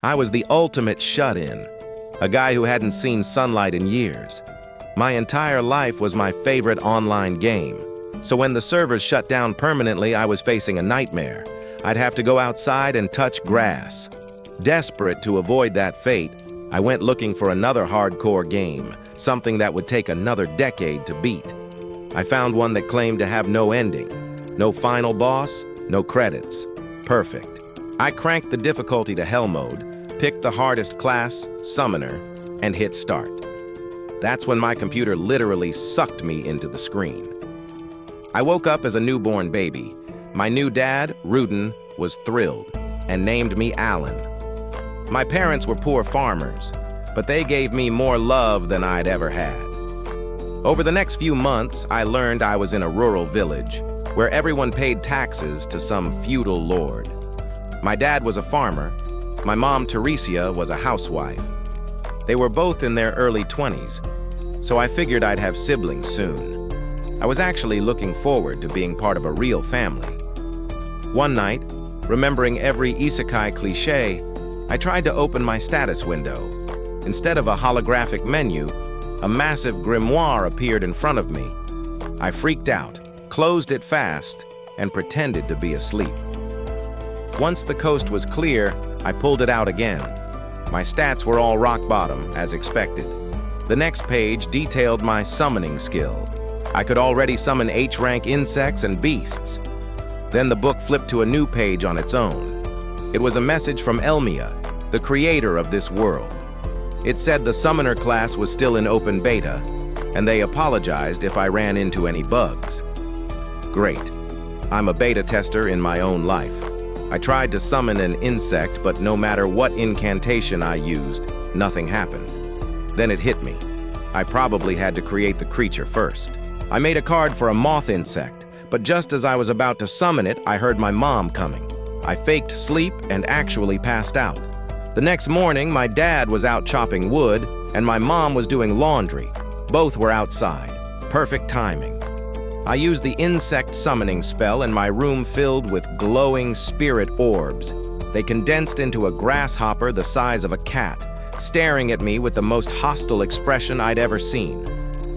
I was the ultimate shut-in, a guy who hadn't seen sunlight in years. My entire life was my favorite online game, so when the servers shut down permanently, I was facing a nightmare. I'd have to go outside and touch grass. Desperate to avoid that fate, I went looking for another hardcore game, something that would take another decade to beat. I found one that claimed to have no ending, no final boss, no credits. Perfect. I cranked the difficulty to hell mode, picked the hardest class, Summoner, and hit start. That's when my computer literally sucked me into the screen. I woke up as a newborn baby. My new dad, Rudin, was thrilled and named me Alan. My parents were poor farmers, but they gave me more love than I'd ever had. Over the next few months, I learned I was in a rural village where everyone paid taxes to some feudal lord. My dad was a farmer. My mom, Teresia, was a housewife. They were both in their early 20s, so I figured I'd have siblings soon. I was actually looking forward to being part of a real family. One night, remembering every isekai cliché, I tried to open my status window. Instead of a holographic menu, a massive grimoire appeared in front of me. I freaked out, closed it fast, and pretended to be asleep. Once the coast was clear, I pulled it out again. My stats were all rock bottom, as expected. The next page detailed my summoning skill. I could already summon H-rank insects and beasts. Then the book flipped to a new page on its own. It was a message from Elmia, the creator of this world. It said the summoner class was still in open beta, and they apologized if I ran into any bugs. Great. I'm a beta tester in my own life. I tried to summon an insect, but no matter what incantation I used, nothing happened. Then it hit me. I probably had to create the creature first. I made a card for a moth insect, but just as I was about to summon it, I heard my mom coming. I faked sleep and actually passed out. The next morning, my dad was out chopping wood, and my mom was doing laundry. Both were outside. Perfect timing. I used the insect summoning spell, and my room filled with glowing spirit orbs. They condensed into a grasshopper the size of a cat, staring at me with the most hostile expression I'd ever seen.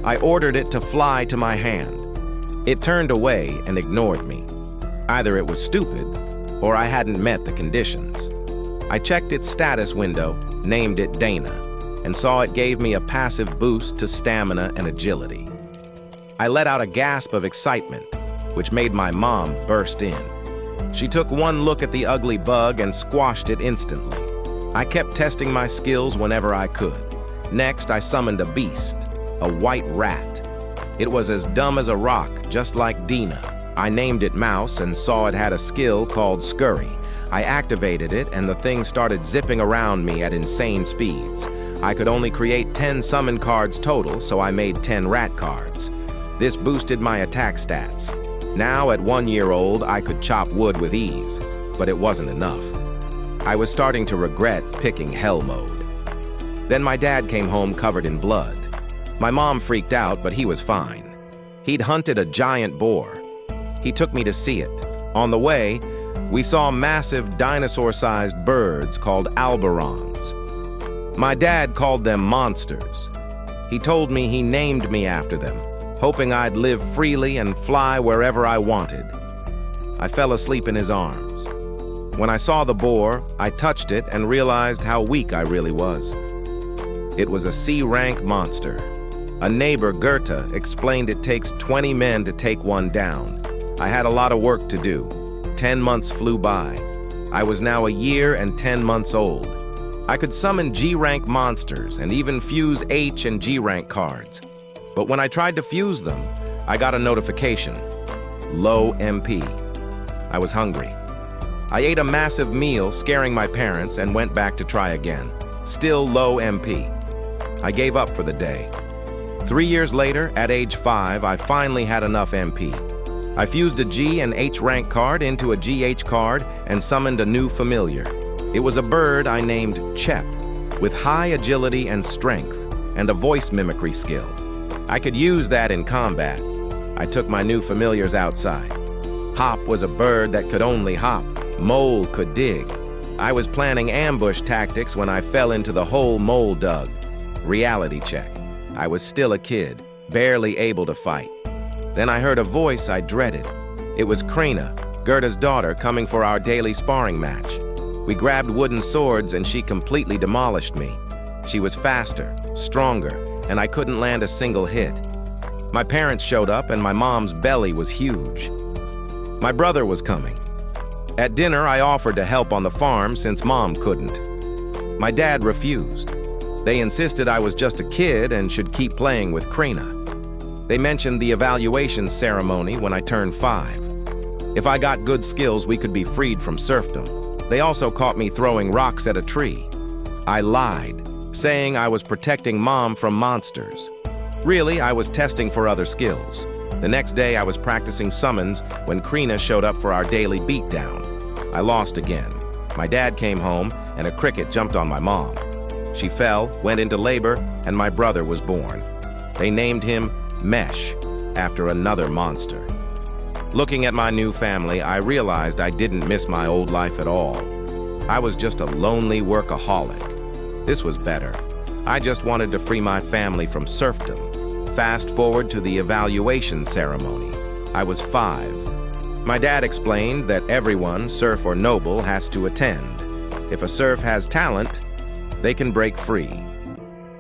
I ordered it to fly to my hand. It turned away and ignored me. Either it was stupid, or I hadn't met the conditions. I checked its status window, named it Dana, and saw it gave me a passive boost to stamina and agility. I let out a gasp of excitement, which made my mom burst in. She took one look at the ugly bug and squashed it instantly. I kept testing my skills whenever I could. Next, I summoned a beast, a white rat. It was as dumb as a rock, just like Dina. I named it Mouse and saw it had a skill called Scurry. I activated it, and the thing started zipping around me at insane speeds. I could only create 10 summon cards total, so I made 10 rat cards. This boosted my attack stats. Now, at 1 year old, I could chop wood with ease, but it wasn't enough. I was starting to regret picking hell mode. Then my dad came home covered in blood. My mom freaked out, but he was fine. He'd hunted a giant boar. He took me to see it. On the way, we saw massive dinosaur-sized birds called alberons. My dad called them monsters. He told me he named me after them, hoping I'd live freely and fly wherever I wanted. I fell asleep in his arms. When I saw the boar, I touched it and realized how weak I really was. It was a C-rank monster. A neighbor, Goethe, explained it takes 20 men to take one down. I had a lot of work to do. 10 months flew by. I was now a year and 10 months old. I could summon G-rank monsters and even fuse H and G-rank cards. But when I tried to fuse them, I got a notification. Low MP. I was hungry. I ate a massive meal, scaring my parents, and went back to try again. Still low MP. I gave up for the day. 3 years later, at age 5, I finally had enough MP. I fused a G and H rank card into a GH card and summoned a new familiar. It was a bird I named Chep, with high agility and strength, and a voice mimicry skill. I could use that in combat. I took my new familiars outside. Hop was a bird that could only hop. Mole could dig. I was planning ambush tactics when I fell into the hole Mole dug. Reality check. I was still a kid, barely able to fight. Then I heard a voice I dreaded. It was Krena, Gerda's daughter, coming for our daily sparring match. We grabbed wooden swords and she completely demolished me. She was faster, stronger, and I couldn't land a single hit. My parents showed up and my mom's belly was huge. My brother was coming. At dinner, I offered to help on the farm since Mom couldn't. My dad refused. They insisted I was just a kid and should keep playing with Krena. They mentioned the evaluation ceremony when I turned 5. If I got good skills, we could be freed from serfdom. They also caught me throwing rocks at a tree. I lied, saying I was protecting Mom from monsters. Really, I was testing for other skills. The next day, I was practicing summons when Krena showed up for our daily beatdown. I lost again. My dad came home, and a cricket jumped on my mom. She fell, went into labor, and my brother was born. They named him Mesh, after another monster. Looking at my new family, I realized I didn't miss my old life at all. I was just a lonely workaholic. This was better. I just wanted to free my family from serfdom. Fast forward to the evaluation ceremony. I was 5. My dad explained that everyone, serf or noble, has to attend. If a serf has talent, they can break free.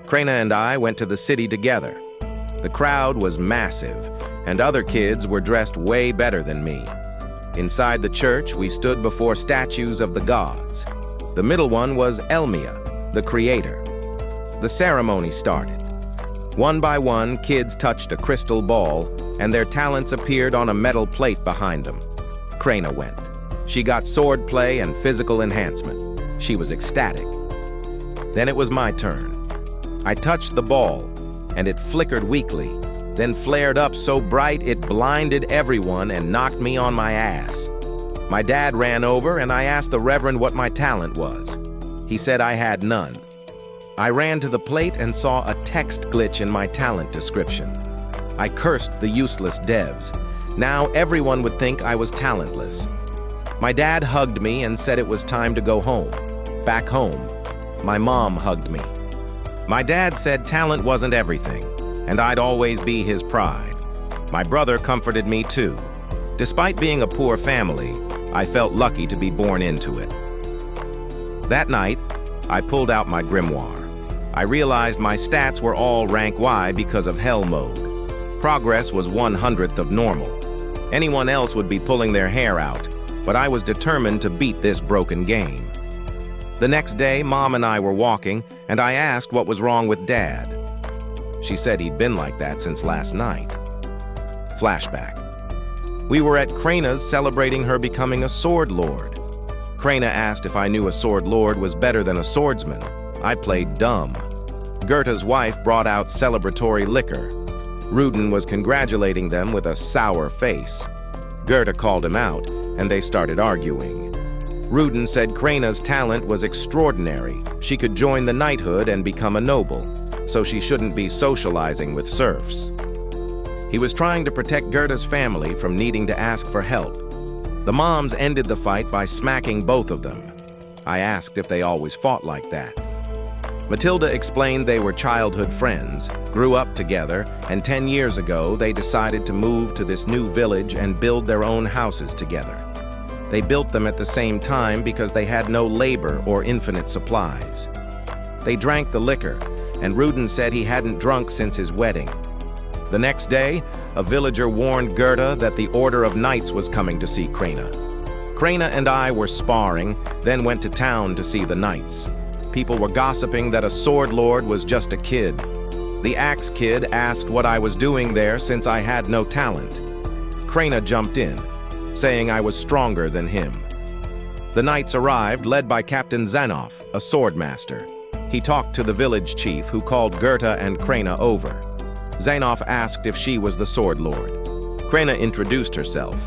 Krena and I went to the city together. The crowd was massive, and other kids were dressed way better than me. Inside the church, we stood before statues of the gods. The middle one was Elmia, the creator. The ceremony started. One by one, kids touched a crystal ball, and their talents appeared on a metal plate behind them. Krena went. She got sword play and physical enhancement. She was ecstatic. Then it was my turn. I touched the ball, and it flickered weakly, then flared up so bright it blinded everyone and knocked me on my ass. My dad ran over, and I asked the Reverend what my talent was. He said I had none. I ran to the plate and saw a text glitch in my talent description. I cursed the useless devs. Now everyone would think I was talentless. My dad hugged me and said it was time to go home. Back home. My mom hugged me. My dad said talent wasn't everything, and I'd always be his pride. My brother comforted me too. Despite being a poor family, I felt lucky to be born into it. That night, I pulled out my grimoire. I realized my stats were all rank Y because of hell mode. Progress was 1/100th of normal. Anyone else would be pulling their hair out, but I was determined to beat this broken game. The next day, Mom and I were walking, and I asked what was wrong with Dad. She said he'd been like that since last night. Flashback. We were at Krena's celebrating her becoming a sword lord. Krena asked if I knew a sword lord was better than a swordsman. I played dumb. Gerda's wife brought out celebratory liquor. Rudin was congratulating them with a sour face. Gerda called him out, and they started arguing. Rudin said Krena's talent was extraordinary. She could join the knighthood and become a noble, so she shouldn't be socializing with serfs. He was trying to protect Gerda's family from needing to ask for help. The moms ended the fight by smacking both of them. I asked if they always fought like that. Matilda explained they were childhood friends, grew up together, and 10 years ago they decided to move to this new village and build their own houses together. They built them at the same time because they had no labor or infinite supplies. They drank the liquor, and Rudin said he hadn't drunk since his wedding. The next day, a villager warned Gerda that the Order of Knights was coming to see Krena. Krena and I were sparring, then went to town to see the knights. People were gossiping that a sword lord was just a kid. The axe kid asked what I was doing there since I had no talent. Krena jumped in, saying I was stronger than him. The knights arrived, led by Captain Zanoff, a sword master. He talked to the village chief, who called Gerda and Krena over. Zanoff asked if she was the sword lord. Krena introduced herself.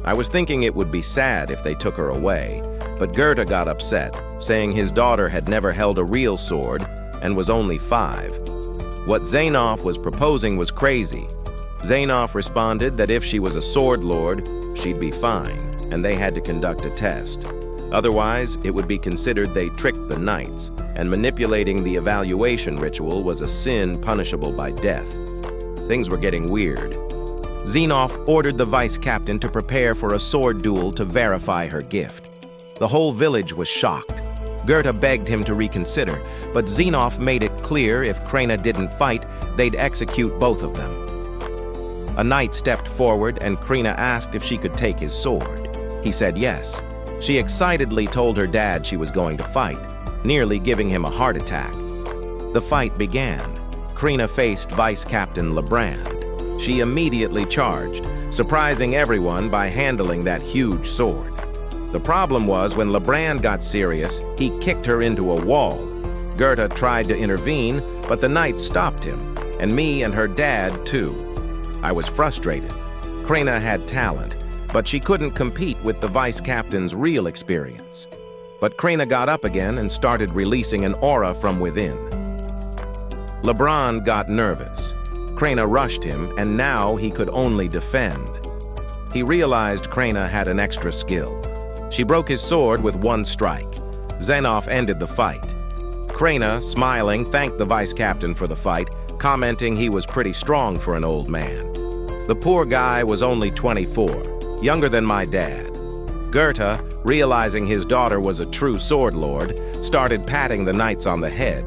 I was thinking it would be sad if they took her away, but Gerda got upset, saying his daughter had never held a real sword and was only 5. What Zanoff was proposing was crazy. Zanoff responded that if she was a sword lord, she'd be fine, and they had to conduct a test. Otherwise, it would be considered they tricked the knights, and manipulating the evaluation ritual was a sin punishable by death. Things were getting weird. Xenoph ordered the vice captain to prepare for a sword duel to verify her gift. The whole village was shocked. Goethe begged him to reconsider, but Xenoph made it clear if Krena didn't fight, they'd execute both of them. A knight stepped forward and Krena asked if she could take his sword. He said yes. She excitedly told her dad she was going to fight, nearly giving him a heart attack. The fight began. Krena faced Vice Captain Lebrand. She immediately charged, surprising everyone by handling that huge sword. The problem was when Lebrand got serious, he kicked her into a wall. Goethe tried to intervene, but the knight stopped him, and me and her dad too. I was frustrated. Krena had talent, but she couldn't compete with the vice captain's real experience. But Krena got up again and started releasing an aura from within. Lebrand got nervous. Krena rushed him, and now he could only defend. He realized Krena had an extra skill. She broke his sword with one strike. Xenoph ended the fight. Krena, smiling, thanked the vice captain for the fight, commenting he was pretty strong for an old man. The poor guy was only 24, younger than my dad. Goethe, realizing his daughter was a true sword lord, started patting the knights on the head.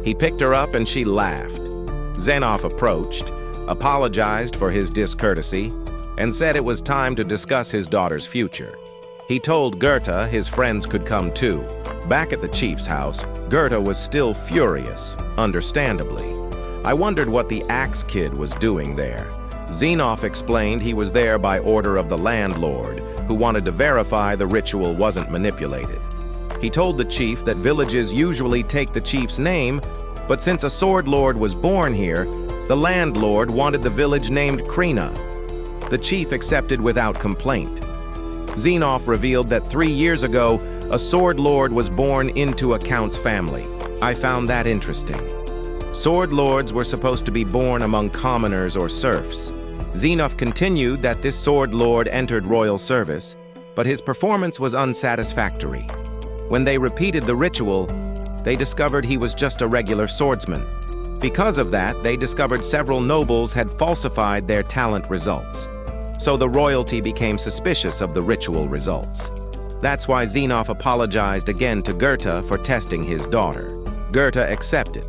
He picked her up and she laughed. Xenoph approached, apologized for his discourtesy, and said it was time to discuss his daughter's future. He told Goethe his friends could come too. Back at the chief's house, Goethe was still furious, understandably. I wondered what the axe kid was doing there. Xenoph explained he was there by order of the landlord, who wanted to verify the ritual wasn't manipulated. He told the chief that villages usually take the chief's name, but since a sword lord was born here, the landlord wanted the village named Krena. The chief accepted without complaint. Xenoph revealed that 3 years ago, a sword lord was born into a count's family. I found that interesting. Sword lords were supposed to be born among commoners or serfs. Xenoph continued that this sword lord entered royal service, but his performance was unsatisfactory. When they repeated the ritual, they discovered he was just a regular swordsman. Because of that, they discovered several nobles had falsified their talent results. So the royalty became suspicious of the ritual results. That's why Xenoph apologized again to Goethe for testing his daughter. Goethe accepted,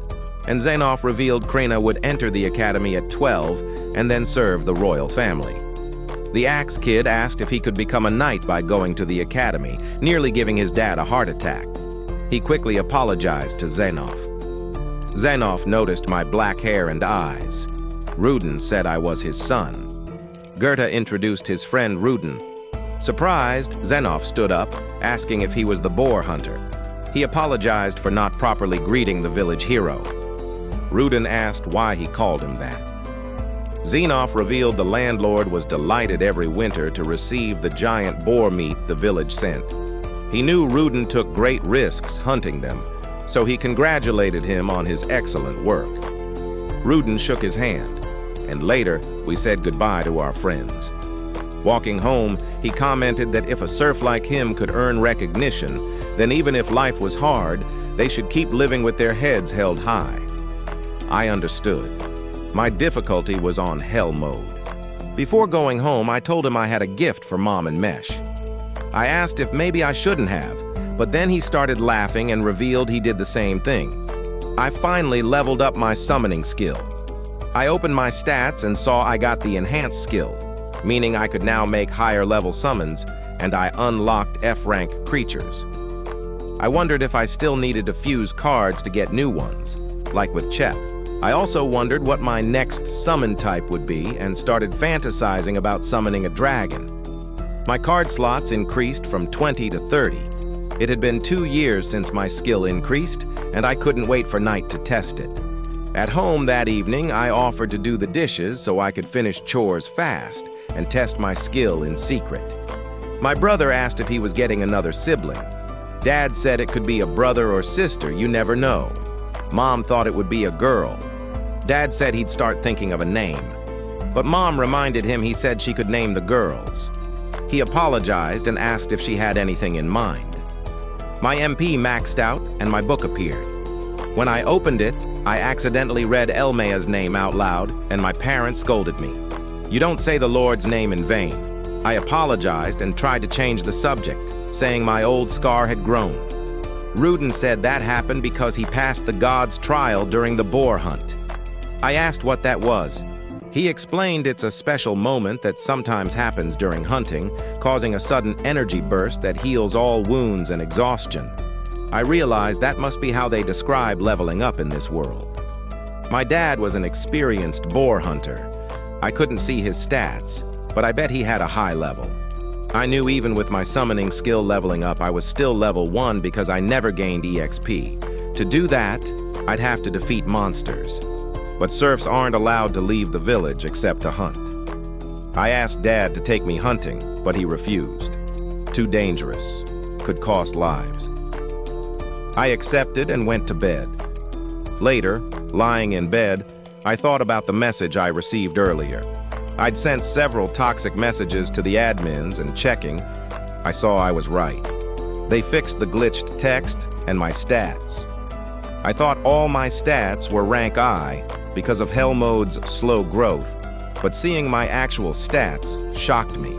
and Xenoph revealed Krena would enter the academy at 12 and then serve the royal family. The axe kid asked if he could become a knight by going to the academy, nearly giving his dad a heart attack. He quickly apologized to Xenoph. Xenoph noticed my black hair and eyes. Rudin said I was his son. Goethe introduced his friend Rudin. Surprised, Xenoph stood up, asking if he was the boar hunter. He apologized for not properly greeting the village hero. Rudin asked why he called him that. Xenoph revealed the landlord was delighted every winter to receive the giant boar meat the village sent. He knew Rudin took great risks hunting them, so he congratulated him on his excellent work. Rudin shook his hand, and later we said goodbye to our friends. Walking home, he commented that if a serf like him could earn recognition, then even if life was hard, they should keep living with their heads held high. I understood. My difficulty was on hell mode. Before going home, I told him I had a gift for Mom and Mesh. I asked if maybe I shouldn't have, but then he started laughing and revealed he did the same thing. I finally leveled up my summoning skill. I opened my stats and saw I got the enhanced skill, meaning I could now make higher level summons, and I unlocked F-rank creatures. I wondered if I still needed to fuse cards to get new ones, like with Chep. I also wondered what my next summon type would be and started fantasizing about summoning a dragon. My card slots increased from 20 to 30. It had been 2 years since my skill increased, and I couldn't wait for night to test it. At home that evening, I offered to do the dishes so I could finish chores fast and test my skill in secret. My brother asked if he was getting another sibling. Dad said it could be a brother or sister, you never know. Mom thought it would be a girl. Dad said he'd start thinking of a name. But Mom reminded him he said she could name the girls. He apologized and asked if she had anything in mind. My MP maxed out and my book appeared. When I opened it, I accidentally read Elmea's name out loud and my parents scolded me. "You don't say the Lord's name in vain." I apologized and tried to change the subject, saying my old scar had grown. Rudin said that happened because he passed the god's trial during the boar hunt. I asked what that was. He explained it's a special moment that sometimes happens during hunting, causing a sudden energy burst that heals all wounds and exhaustion. I realized that must be how they describe leveling up in this world. My dad was an experienced boar hunter. I couldn't see his stats, but I bet he had a high level. I knew even with my summoning skill leveling up, I was still level 1 because I never gained EXP. To do that, I'd have to defeat monsters. But serfs aren't allowed to leave the village except to hunt. I asked Dad to take me hunting, but he refused. Too dangerous. Could cost lives. I accepted and went to bed. Later, lying in bed, I thought about the message I received earlier. I'd sent several toxic messages to the admins and checking, I saw I was right. They fixed the glitched text and my stats. I thought all my stats were rank I because of Hell Mode's slow growth, but seeing my actual stats shocked me.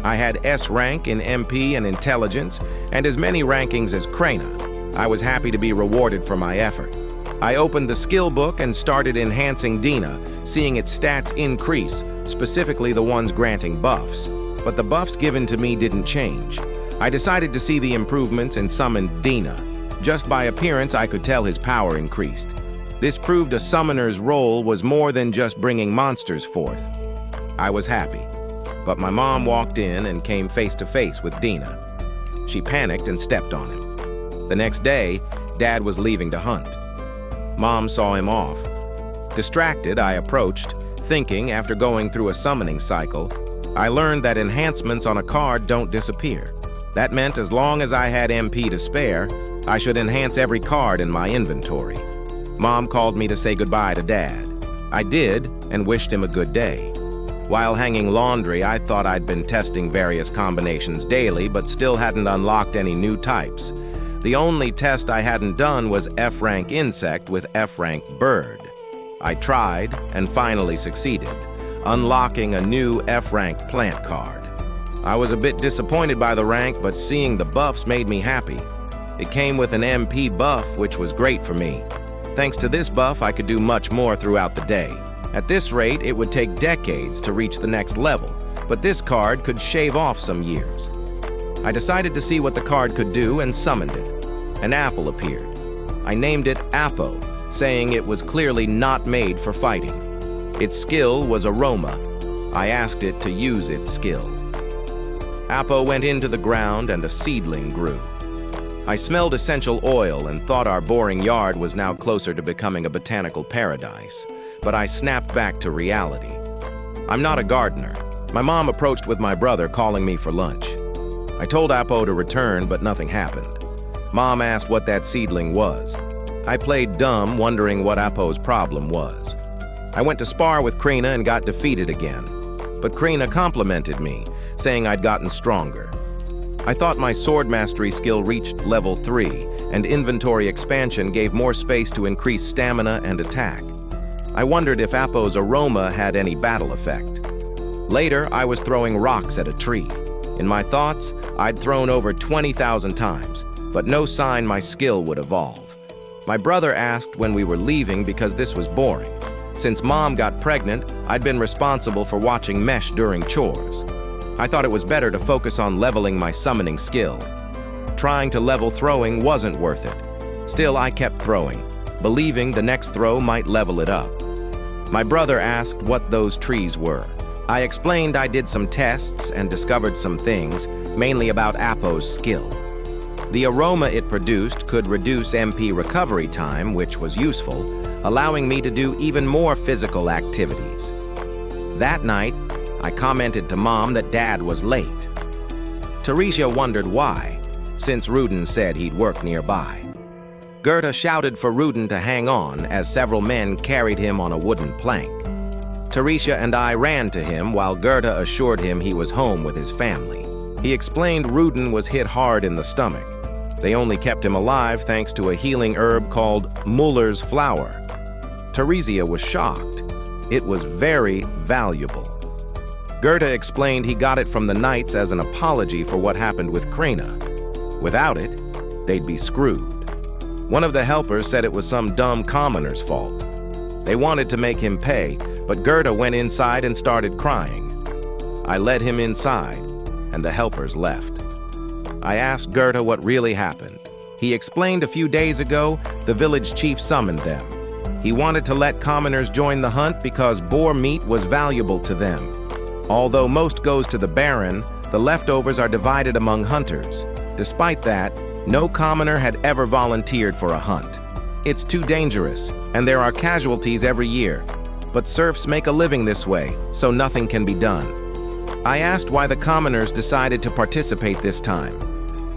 I had S rank in MP and Intelligence and as many rankings as Krena. I was happy to be rewarded for my effort. I opened the skill book and started enhancing Dina, seeing its stats increase, specifically the ones granting buffs. But the buffs given to me didn't change. I decided to see the improvements and summoned Dina. Just by appearance, I could tell his power increased. This proved a summoner's role was more than just bringing monsters forth. I was happy, but my mom walked in and came face to face with Dina. She panicked and stepped on him. The next day, Dad was leaving to hunt. Mom saw him off. Distracted, I approached, thinking after going through a summoning cycle, I learned that enhancements on a card don't disappear. That meant as long as I had MP to spare, I should enhance every card in my inventory. Mom called me to say goodbye to Dad. I did and wished him a good day. While hanging laundry, I thought I'd been testing various combinations daily, but still hadn't unlocked any new types. The only test I hadn't done was F-rank insect with F-rank bird. I tried and finally succeeded, unlocking a new F-rank plant card. I was a bit disappointed by the rank, but seeing the buffs made me happy. It came with an MP buff, which was great for me. Thanks to this buff, I could do much more throughout the day. At this rate, it would take decades to reach the next level, but this card could shave off some years. I decided to see what the card could do and summoned it. An apple appeared. I named it Apo, saying it was clearly not made for fighting. Its skill was aroma. I asked it to use its skill. Apo went into the ground and a seedling grew. I smelled essential oil and thought our boring yard was now closer to becoming a botanical paradise, but I snapped back to reality. I'm not a gardener. My mom approached with my brother calling me for lunch. I told Apo to return, but nothing happened. Mom asked what that seedling was. I played dumb, wondering what Apo's problem was. I went to spar with Krena and got defeated again, but Krena complimented me, saying I'd gotten stronger. I thought my sword mastery skill reached level 3, and inventory expansion gave more space to increase stamina and attack. I wondered if Apo's aroma had any battle effect. Later, I was throwing rocks at a tree. In my thoughts, I'd thrown over 20,000 times, but no sign my skill would evolve. My brother asked when we were leaving because this was boring. Since Mom got pregnant, I'd been responsible for watching Mesh during chores. I thought it was better to focus on leveling my summoning skill. Trying to level throwing wasn't worth it. Still, I kept throwing, believing the next throw might level it up. My brother asked what those trees were. I explained I did some tests and discovered some things, mainly about Apo's skill. The aroma it produced could reduce MP recovery time, which was useful, allowing me to do even more physical activities. That night, I commented to Mom that Dad was late. Teresia wondered why, since Rudin said he'd work nearby. Goethe shouted for Rudin to hang on as several men carried him on a wooden plank. Teresia and I ran to him while Goethe assured him he was home with his family. He explained Rudin was hit hard in the stomach. They only kept him alive thanks to a healing herb called Muller's flower. Teresia was shocked. It was very valuable. Goethe explained he got it from the knights as an apology for what happened with Krena. Without it, they'd be screwed. One of the helpers said it was some dumb commoner's fault. They wanted to make him pay, but Goethe went inside and started crying. I led him inside, and the helpers left. I asked Goethe what really happened. He explained a few days ago the village chief summoned them. He wanted to let commoners join the hunt because boar meat was valuable to them. Although most goes to the baron, the leftovers are divided among hunters. Despite that, no commoner had ever volunteered for a hunt. It's too dangerous, and there are casualties every year. But serfs make a living this way, so nothing can be done. I asked why the commoners decided to participate this time.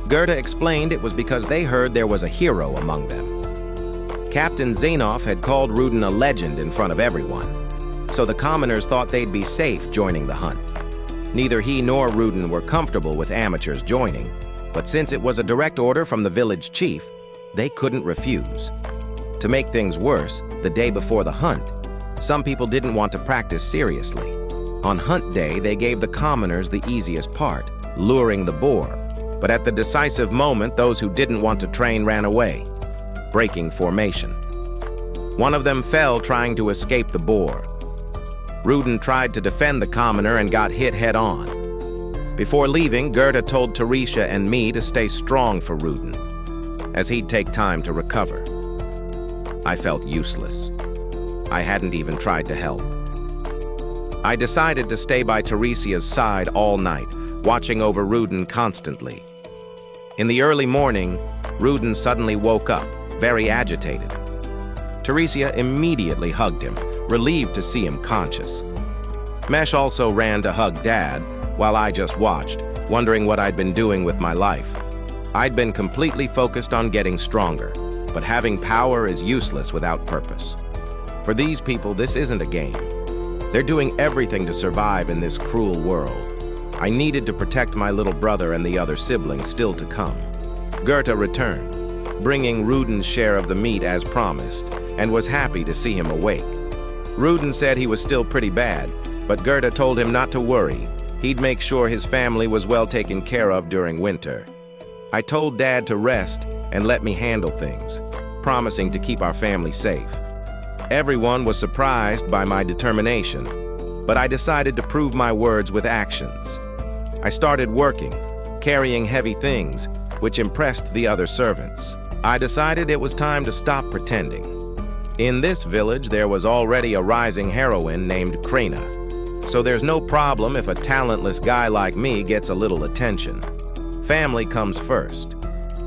Goethe explained it was because they heard there was a hero among them. Captain Zenoff had called Rudin a legend in front of everyone, so the commoners thought they'd be safe joining the hunt. Neither he nor Rudin were comfortable with amateurs joining, but since it was a direct order from the village chief, they couldn't refuse. To make things worse, the day before the hunt, some people didn't want to practice seriously. On hunt day, they gave the commoners the easiest part, luring the boar. But at the decisive moment, those who didn't want to train ran away, breaking formation. One of them fell trying to escape the boar. Rudin tried to defend the commoner and got hit head-on. Before leaving, Goethe told Teresia and me to stay strong for Rudin, as he'd take time to recover. I felt useless. I hadn't even tried to help. I decided to stay by Teresia's side all night, watching over Rudin constantly. In the early morning, Rudin suddenly woke up, very agitated. Teresia immediately hugged him, relieved to see him conscious. Mesh also ran to hug Dad, while I just watched, wondering what I'd been doing with my life. I'd been completely focused on getting stronger, but having power is useless without purpose. For these people, this isn't a game. They're doing everything to survive in this cruel world. I needed to protect my little brother and the other siblings still to come. Goethe returned, bringing Rudin's share of the meat as promised, and was happy to see him awake. Rudin said he was still pretty bad, but Goethe told him not to worry. He'd make sure his family was well taken care of during winter. I told Dad to rest and let me handle things, promising to keep our family safe. Everyone was surprised by my determination, but I decided to prove my words with actions. I started working, carrying heavy things, which impressed the other servants. I decided it was time to stop pretending. In this village, there was already a rising heroine named Krena, so there's no problem if a talentless guy like me gets a little attention. Family comes first.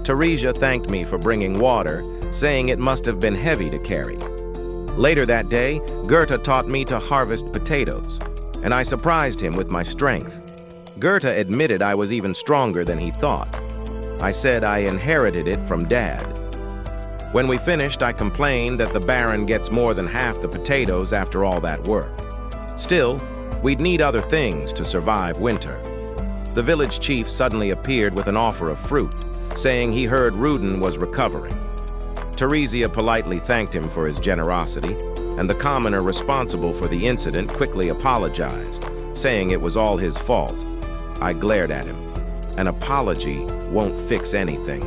Teresia thanked me for bringing water, saying it must have been heavy to carry. Later that day, Goethe taught me to harvest potatoes, and I surprised him with my strength. Goethe admitted I was even stronger than he thought. I said I inherited it from Dad. When we finished, I complained that the Baron gets more than half the potatoes after all that work. Still, we'd need other things to survive winter. The village chief suddenly appeared with an offer of fruit, saying he heard Rudin was recovering. Teresia politely thanked him for his generosity, and the commoner responsible for the incident quickly apologized, saying it was all his fault. I glared at him. An apology won't fix anything.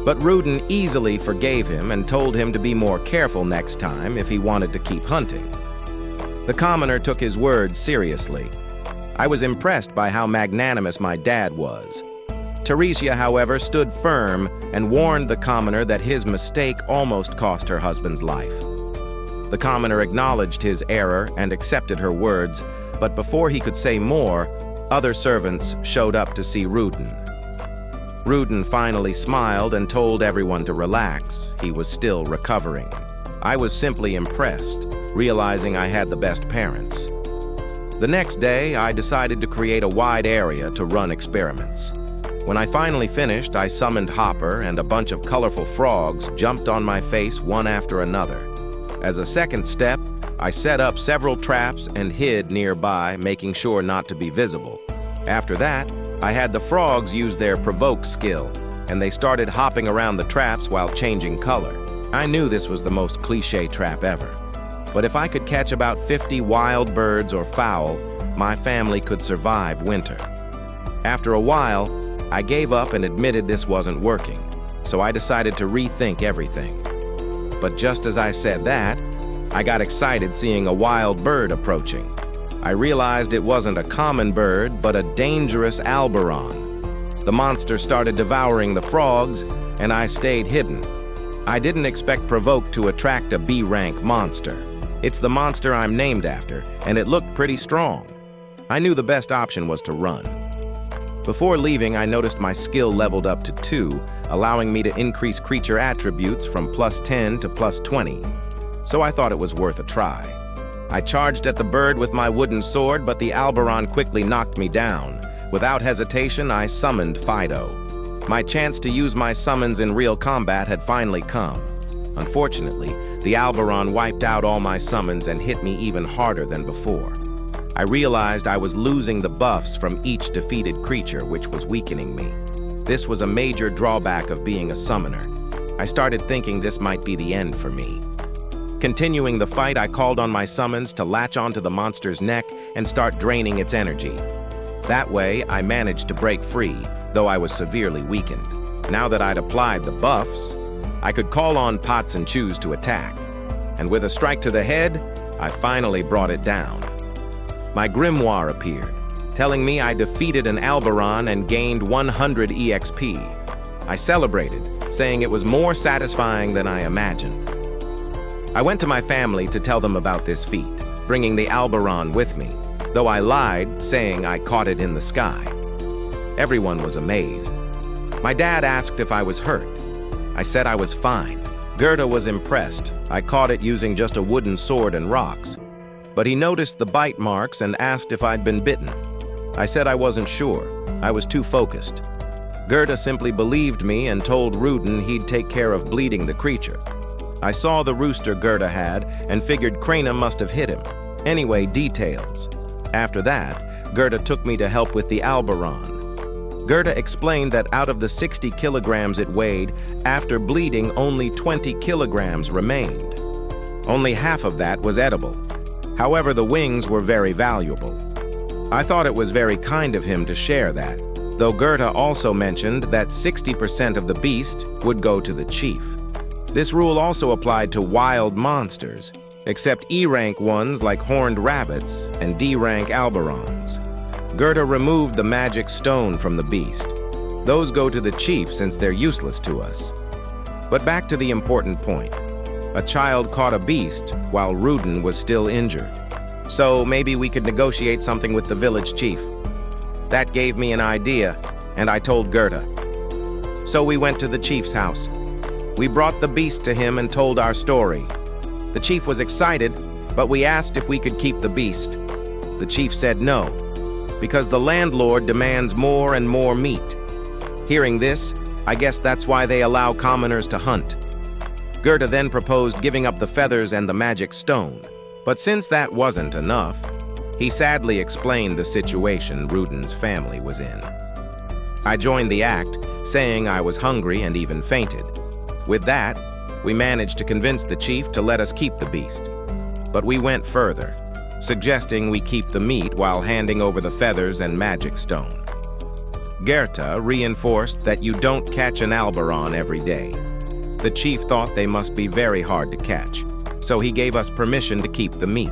But Rudin easily forgave him and told him to be more careful next time if he wanted to keep hunting. The commoner took his words seriously. I was impressed by how magnanimous my dad was. Teresia, however, stood firm and warned the commoner that his mistake almost cost her husband's life. The commoner acknowledged his error and accepted her words, but before he could say more, other servants showed up to see Rudin. Rudin finally smiled and told everyone to relax. He was still recovering. I was simply impressed, realizing I had the best parents. The next day, I decided to create a wide area to run experiments. When I finally finished, I summoned Hopper, and a bunch of colorful frogs jumped on my face one after another. As a second step, I set up several traps and hid nearby, making sure not to be visible. After that, I had the frogs use their provoke skill, and they started hopping around the traps while changing color. I knew this was the most cliché trap ever. But if I could catch about 50 wild birds or fowl, my family could survive winter. After a while, I gave up and admitted this wasn't working, so I decided to rethink everything. But just as I said that, I got excited seeing a wild bird approaching. I realized it wasn't a common bird, but a dangerous Albaron. The monster started devouring the frogs, and I stayed hidden. I didn't expect Provoke to attract a B-rank monster. It's the monster I'm named after, and it looked pretty strong. I knew the best option was to run. Before leaving, I noticed my skill leveled up to 2, allowing me to increase creature attributes from +10 to +20. So I thought it was worth a try. I charged at the bird with my wooden sword, but the Albaron quickly knocked me down. Without hesitation, I summoned Fido. My chance to use my summons in real combat had finally come. Unfortunately, the Albaron wiped out all my summons and hit me even harder than before. I realized I was losing the buffs from each defeated creature, which was weakening me. This was a major drawback of being a summoner. I started thinking this might be the end for me. Continuing the fight, I called on my summons to latch onto the monster's neck and start draining its energy. That way, I managed to break free, though I was severely weakened. Now that I'd applied the buffs, I could call on Pots and Chews to attack. And with a strike to the head, I finally brought it down. My grimoire appeared, telling me I defeated an Albaron and gained 100 EXP. I celebrated, saying it was more satisfying than I imagined. I went to my family to tell them about this feat, bringing the Albaron with me, though I lied, saying I caught it in the sky. Everyone was amazed. My dad asked if I was hurt. I said I was fine. Gerda was impressed. I caught it using just a wooden sword and rocks. But he noticed the bite marks and asked if I'd been bitten. I said I wasn't sure. I was too focused. Gerda simply believed me and told Rudin he'd take care of bleeding the creature. I saw the rooster Gerda had and figured Krana must have hit him. Anyway, details. After that, Gerda took me to help with the Albaron. Gerda explained that out of the 60 kilograms it weighed, after bleeding only 20 kilograms remained. Only half of that was edible. However, the wings were very valuable. I thought it was very kind of him to share that, though Gerda also mentioned that 60% of the beast would go to the chief. This rule also applied to wild monsters, except E-rank ones like horned rabbits and D-rank Albarons. Gerda removed the magic stone from the beast. Those go to the chief since they're useless to us. But back to the important point. A child caught a beast while Rudin was still injured. So maybe we could negotiate something with the village chief. That gave me an idea, and I told Gerda. So we went to the chief's house. We brought the beast to him and told our story. The chief was excited, but we asked if we could keep the beast. The chief said no, because the landlord demands more and more meat. Hearing this, I guess that's why they allow commoners to hunt. Gerda then proposed giving up the feathers and the magic stone. But since that wasn't enough, he sadly explained the situation Rudin's family was in. I joined the act, saying I was hungry and even fainted. With that, we managed to convince the chief to let us keep the beast. But we went further, suggesting we keep the meat while handing over the feathers and magic stone. Gerta reinforced that you don't catch an Albaron every day. The chief thought they must be very hard to catch, so he gave us permission to keep the meat.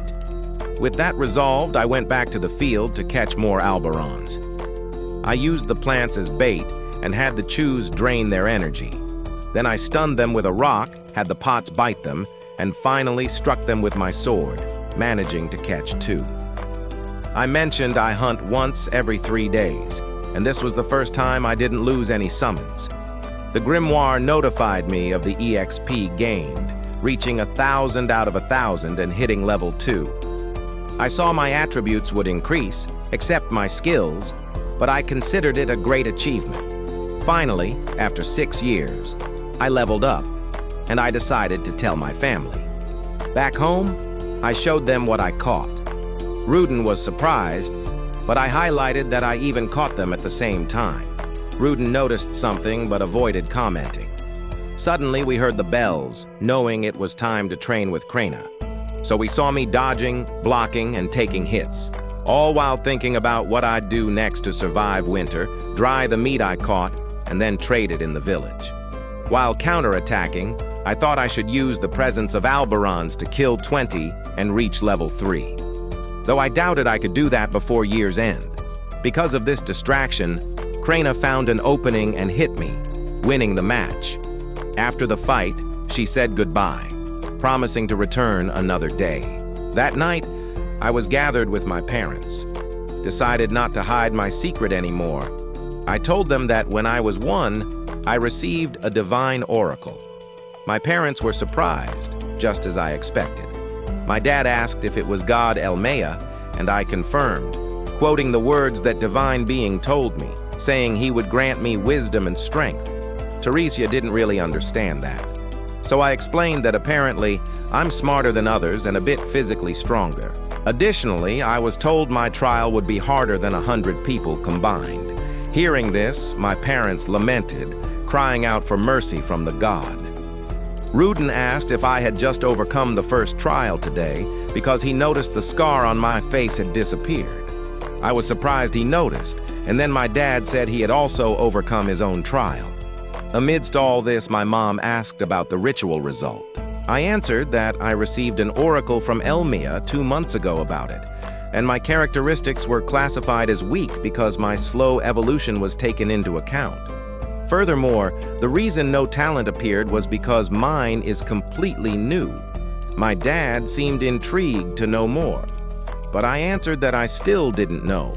With that resolved, I went back to the field to catch more Albarons. I used the plants as bait and had the Chews drain their energy. Then I stunned them with a rock, had the Pots bite them, and finally struck them with my sword, managing to catch 2. I mentioned I hunt once every 3 days, and this was the first time I didn't lose any summons. The grimoire notified me of the EXP gained, reaching 1,000 out of 1,000 and hitting level 2. I saw my attributes would increase, except my skills, but I considered it a great achievement. Finally, after 6 years, I leveled up, and I decided to tell my family. Back home, I showed them what I caught. Rudin was surprised, but I highlighted that I even caught them at the same time. Rudin noticed something but avoided commenting. Suddenly, we heard the bells, knowing it was time to train with Krena. So he saw me dodging, blocking, and taking hits, all while thinking about what I'd do next to survive winter, dry the meat I caught, and then trade it in the village. While counterattacking, I thought I should use the presence of Alberons to kill 20 and reach level 3. Though I doubted I could do that before year's end. Because of this distraction, Krena found an opening and hit me, winning the match. After the fight, she said goodbye, promising to return another day. That night, I was gathered with my parents. Decided not to hide my secret anymore. I told them that when I was 1, I received a divine oracle. My parents were surprised, just as I expected. My dad asked if it was God Elmea, and I confirmed, quoting the words that divine being told me, saying he would grant me wisdom and strength. Teresia didn't really understand that. So I explained that apparently I'm smarter than others and a bit physically stronger. Additionally, I was told my trial would be harder than 100 people combined. Hearing this, my parents lamented, crying out for mercy from the god. Rudin asked if I had just overcome the first trial today because he noticed the scar on my face had disappeared. I was surprised he noticed, and then my dad said he had also overcome his own trial. Amidst all this, my mom asked about the ritual result. I answered that I received an oracle from Elmea 2 months ago about it, and my characteristics were classified as weak because my slow evolution was taken into account. Furthermore, the reason no talent appeared was because mine is completely new. My dad seemed intrigued to know more, but I answered that I still didn't know.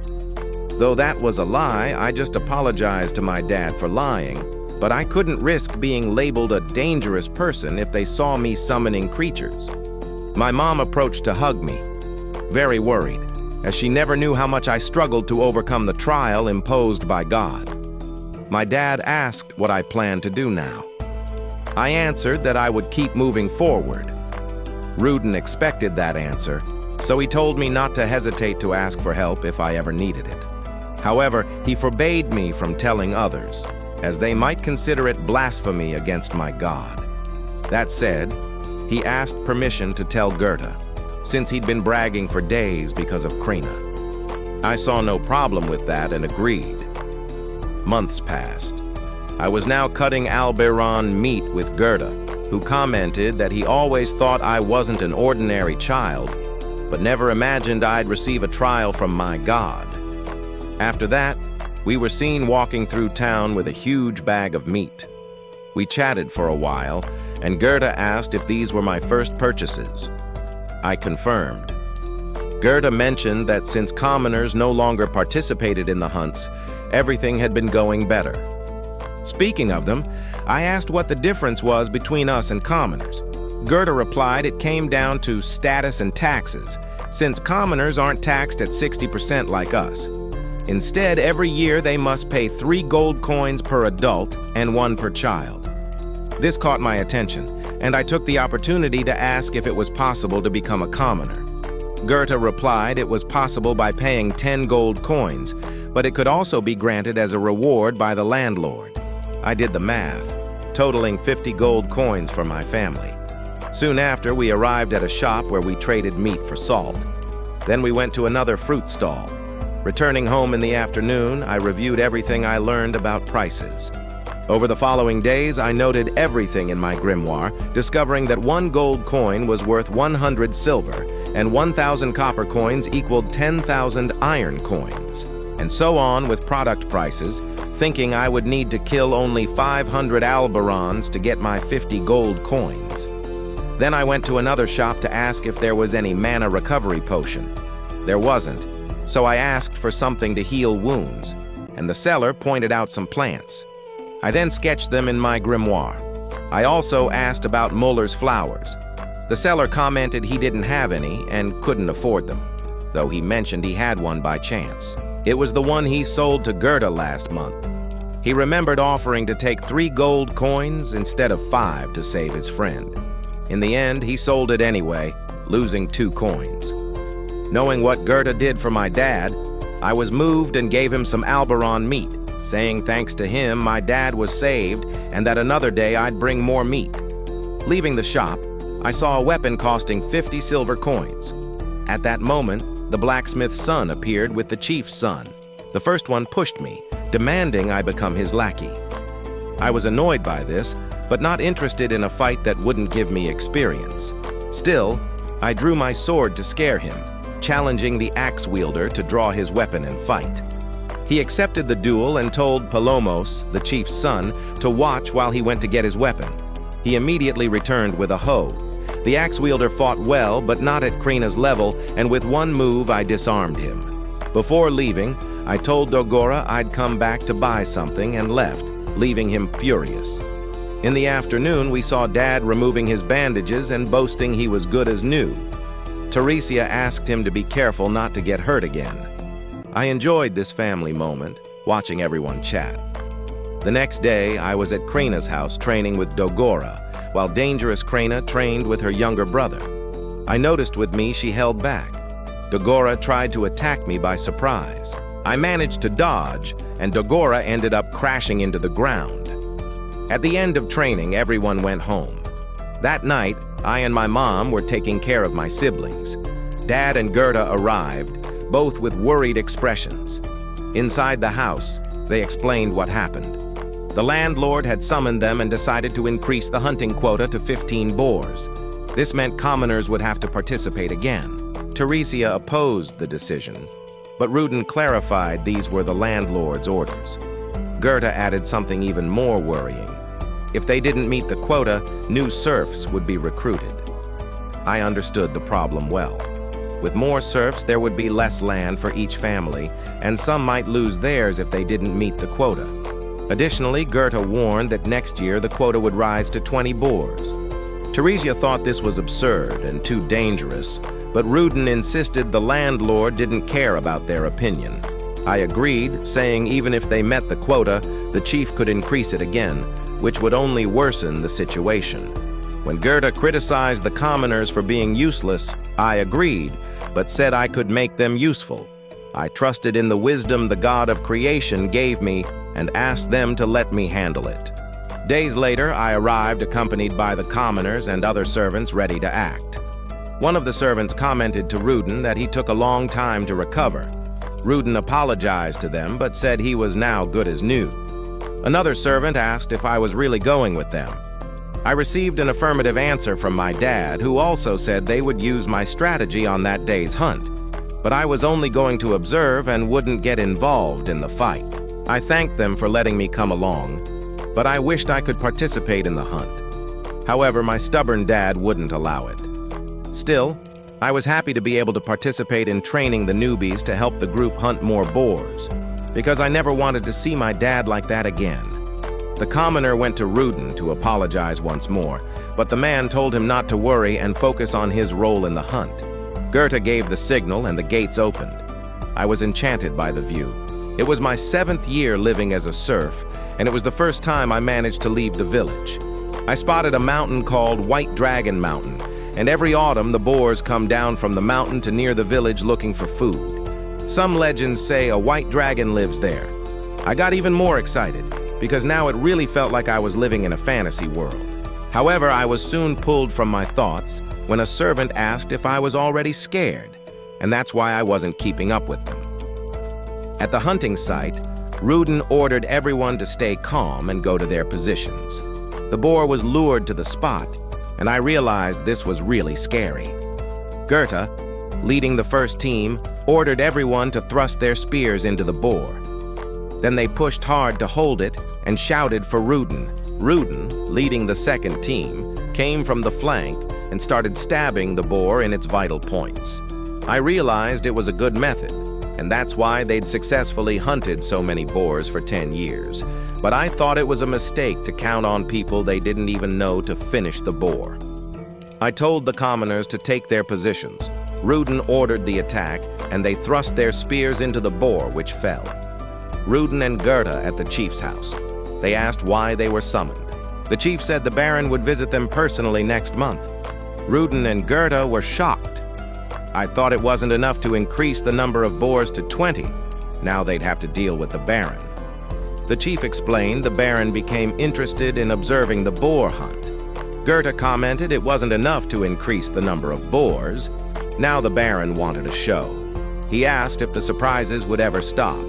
Though that was a lie, I just apologized to my dad for lying, but I couldn't risk being labeled a dangerous person if they saw me summoning creatures. My mom approached to hug me, very worried, as she never knew how much I struggled to overcome the trial imposed by God. My dad asked what I planned to do now. I answered that I would keep moving forward. Rudin expected that answer, so he told me not to hesitate to ask for help if I ever needed it. However, he forbade me from telling others, as they might consider it blasphemy against my God. That said, he asked permission to tell Gerda, since he'd been bragging for days because of Krena. I saw no problem with that and agreed. Months passed. I was now cutting Alberon meat with Gerda, who commented that he always thought I wasn't an ordinary child, but never imagined I'd receive a trial from my God. After that, we were seen walking through town with a huge bag of meat. We chatted for a while, and Gerda asked if these were my first purchases. I confirmed. Gerda mentioned that since commoners no longer participated in the hunts, everything had been going better. Speaking of them, I asked what the difference was between us and commoners. Gerda replied it came down to status and taxes, since commoners aren't taxed at 60% like us. Instead, every year they must pay 3 gold coins per adult and 1 per child. This caught my attention, and I took the opportunity to ask if it was possible to become a commoner. Gerda replied it was possible by paying 10 gold coins, but it could also be granted as a reward by the landlord. I did the math, totaling 50 gold coins for my family. Soon after, we arrived at a shop where we traded meat for salt. Then we went to another fruit stall. Returning home in the afternoon, I reviewed everything I learned about prices. Over the following days, I noted everything in my grimoire, discovering that 1 gold coin was worth 100 silver, and 1,000 copper coins equaled 10,000 iron coins, and so on with product prices, thinking I would need to kill only 500 Alberons to get my 50 gold coins. Then I went to another shop to ask if there was any mana recovery potion. There wasn't, so I asked for something to heal wounds, and the seller pointed out some plants. I then sketched them in my grimoire. I also asked about Muller's flowers. The seller commented he didn't have any and couldn't afford them, though he mentioned he had one by chance. It was the one he sold to Gerda last month. He remembered offering to take 3 gold coins instead of 5 to save his friend. In the end, he sold it anyway, losing 2 coins. Knowing what Gerda did for my dad, I was moved and gave him some Alberon meat, saying thanks to him, my dad was saved and that another day I'd bring more meat. Leaving the shop, I saw a weapon costing 50 silver coins. At that moment, the blacksmith's son appeared with the chief's son. The first one pushed me, demanding I become his lackey. I was annoyed by this, but not interested in a fight that wouldn't give me experience. Still, I drew my sword to scare him, challenging the axe wielder to draw his weapon and fight. He accepted the duel and told Palomos, the chief's son, to watch while he went to get his weapon. He immediately returned with a hoe. The axe wielder fought well, but not at Krina's level, and with one move I disarmed him. Before leaving, I told Dogora I'd come back to buy something and left, leaving him furious. In the afternoon, we saw Dad removing his bandages and boasting he was good as new. Teresia asked him to be careful not to get hurt again. I enjoyed this family moment, watching everyone chat. The next day, I was at Krina's house training with Dogora, while dangerous Krina trained with her younger brother. I noticed with me she held back. Dogora tried to attack me by surprise. I managed to dodge, and Dogora ended up crashing into the ground. At the end of training, everyone went home. That night, I and my mom were taking care of my siblings. Dad and Gerda arrived, both with worried expressions. Inside the house, they explained what happened. The landlord had summoned them and decided to increase the hunting quota to 15 boars. This meant commoners would have to participate again. Teresia opposed the decision, but Rudin clarified these were the landlord's orders. Gerda added something even more worrying. If they didn't meet the quota, new serfs would be recruited. I understood the problem well. With more serfs, there would be less land for each family, and some might lose theirs if they didn't meet the quota. Additionally, Gerda warned that next year the quota would rise to 20 boars. Teresia thought this was absurd and too dangerous, but Rudin insisted the landlord didn't care about their opinion. I agreed, saying even if they met the quota, the chief could increase it again, which would only worsen the situation. When Gerda criticized the commoners for being useless, I agreed, but said I could make them useful. I trusted in the wisdom the God of creation gave me and asked them to let me handle it. Days later, I arrived accompanied by the commoners and other servants ready to act. One of the servants commented to Rudin that he took a long time to recover. Rudin apologized to them, but said he was now good as new. Another servant asked if I was really going with them. I received an affirmative answer from my dad, who also said they would use my strategy on that day's hunt, but I was only going to observe and wouldn't get involved in the fight. I thanked them for letting me come along, but I wished I could participate in the hunt. However, my stubborn dad wouldn't allow it. Still, I was happy to be able to participate in training the newbies to help the group hunt more boars, because I never wanted to see my dad like that again. The commoner went to Rudin to apologize once more, but the man told him not to worry and focus on his role in the hunt. Gerda gave the signal and the gates opened. I was enchanted by the view. It was my 7th year living as a serf, and it was the first time I managed to leave the village. I spotted a mountain called White Dragon Mountain, and every autumn the boars come down from the mountain to near the village looking for food. Some legends say a white dragon lives there. I got even more excited, because now it really felt like I was living in a fantasy world. However, I was soon pulled from my thoughts when a servant asked if I was already scared, and that's why I wasn't keeping up with them. At the hunting site, Rudin ordered everyone to stay calm and go to their positions. The boar was lured to the spot, and I realized this was really scary. Gerda, leading the first team, ordered everyone to thrust their spears into the boar. Then they pushed hard to hold it and shouted for Rudin. Rudin, leading the second team, came from the flank and started stabbing the boar in its vital points. I realized it was a good method, and that's why they'd successfully hunted so many boars for 10 years. But I thought it was a mistake to count on people they didn't even know to finish the boar. I told the commoners to take their positions. Rudin ordered the attack, and they thrust their spears into the boar, which fell. Rudin and Gerda at the chief's house. They asked why they were summoned. The chief said the Baron would visit them personally next month. Rudin and Gerda were shocked. I thought it wasn't enough to increase the number of boars to 20. Now they'd have to deal with the Baron. The chief explained the Baron became interested in observing the boar hunt. Goethe commented it wasn't enough to increase the number of boars. Now the Baron wanted a show. He asked if the surprises would ever stop.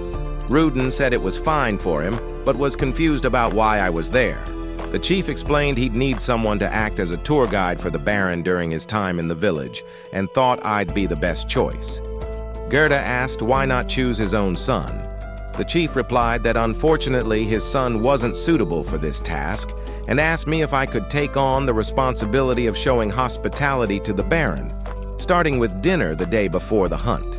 Rudin said it was fine for him, but was confused about why I was there. The chief explained he'd need someone to act as a tour guide for the Baron during his time in the village, and thought I'd be the best choice. Goethe asked why not choose his own son. The chief replied that unfortunately his son wasn't suitable for this task, and asked me if I could take on the responsibility of showing hospitality to the Baron, starting with dinner the day before the hunt.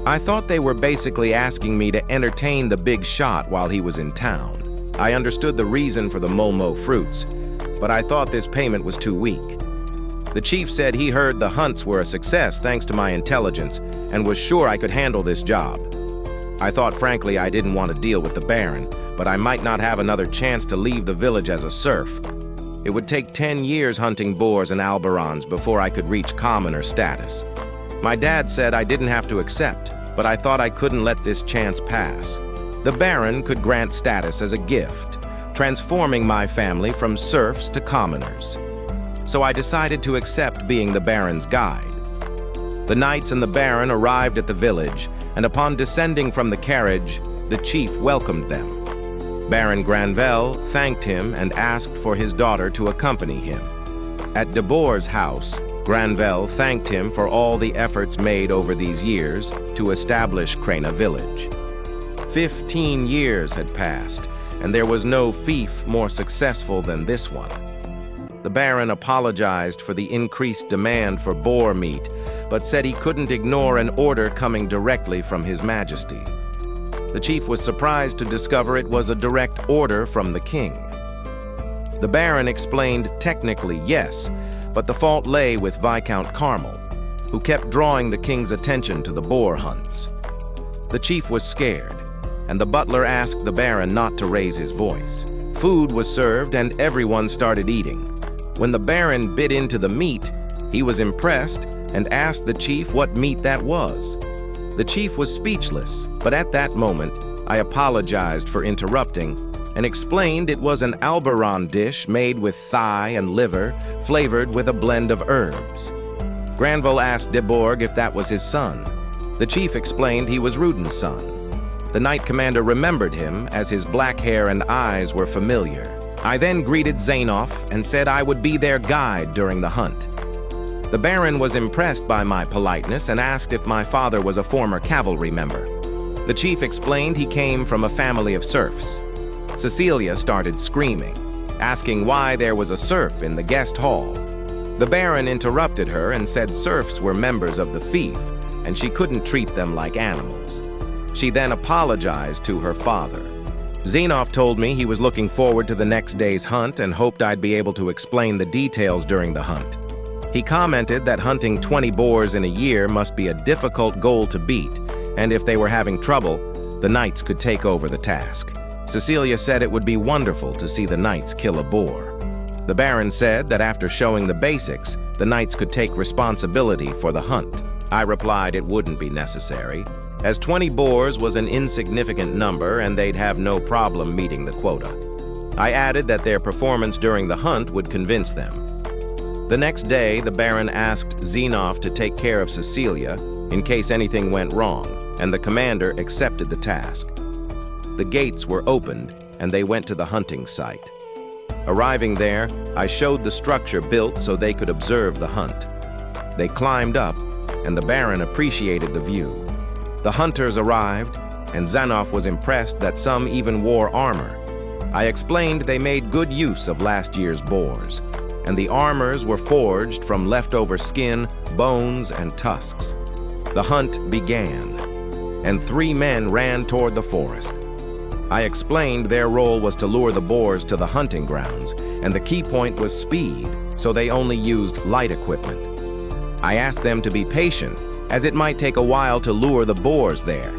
I thought they were basically asking me to entertain the big shot while he was in town. I understood the reason for the mulmo fruits, but I thought this payment was too weak. The chief said he heard the hunts were a success thanks to my intelligence and was sure I could handle this job. I thought frankly I didn't want to deal with the Baron, but I might not have another chance to leave the village as a serf. It would take 10 years hunting boars and alberons before I could reach commoner status. My dad said I didn't have to accept, but I thought I couldn't let this chance pass. The Baron could grant status as a gift, transforming my family from serfs to commoners. So I decided to accept being the Baron's guide. The knights and the Baron arrived at the village, and upon descending from the carriage, the chief welcomed them. Baron Granvelle thanked him and asked for his daughter to accompany him. At de Boer's house, Granvelle thanked him for all the efforts made over these years to establish Krena village. 15 years had passed, and there was no fief more successful than this one. The Baron apologized for the increased demand for boar meat, but said he couldn't ignore an order coming directly from His Majesty. The chief was surprised to discover it was a direct order from the king. The Baron explained technically yes, but the fault lay with Viscount Carmel, who kept drawing the king's attention to the boar hunts. The chief was scared, and the butler asked the Baron not to raise his voice. Food was served and everyone started eating. When the Baron bit into the meat, he was impressed and asked the chief what meat that was. The chief was speechless, but at that moment, I apologized for interrupting and explained it was an Alberon dish made with thigh and liver, flavored with a blend of herbs. Granville asked de Boer if that was his son. The chief explained he was Rudin's son. The knight commander remembered him as his black hair and eyes were familiar. I then greeted Zanoff and said I would be their guide during the hunt. The Baron was impressed by my politeness and asked if my father was a former cavalry member. The chief explained he came from a family of serfs. Cecilia started screaming, asking why there was a serf in the guest hall. The Baron interrupted her and said serfs were members of the fief, and she couldn't treat them like animals. She then apologized to her father. Zenoff told me he was looking forward to the next day's hunt and hoped I'd be able to explain the details during the hunt. He commented that hunting 20 boars in a year must be a difficult goal to beat, and if they were having trouble, the knights could take over the task. Cecilia said it would be wonderful to see the knights kill a boar. The Baron said that after showing the basics, the knights could take responsibility for the hunt. I replied it wouldn't be necessary, as 20 boars was an insignificant number and they'd have no problem meeting the quota. I added that their performance during the hunt would convince them. The next day, the Baron asked Zenoff to take care of Cecilia in case anything went wrong, and the commander accepted the task. The gates were opened, and they went to the hunting site. Arriving there, I showed the structure built so they could observe the hunt. They climbed up, and the Baron appreciated the view. The hunters arrived, and Zanoff was impressed that some even wore armor. I explained they made good use of last year's boars, and the armors were forged from leftover skin, bones, and tusks. The hunt began, and 3 men ran toward the forest. I explained their role was to lure the boars to the hunting grounds, and the key point was speed, so they only used light equipment. I asked them to be patient, as it might take a while to lure the boars there.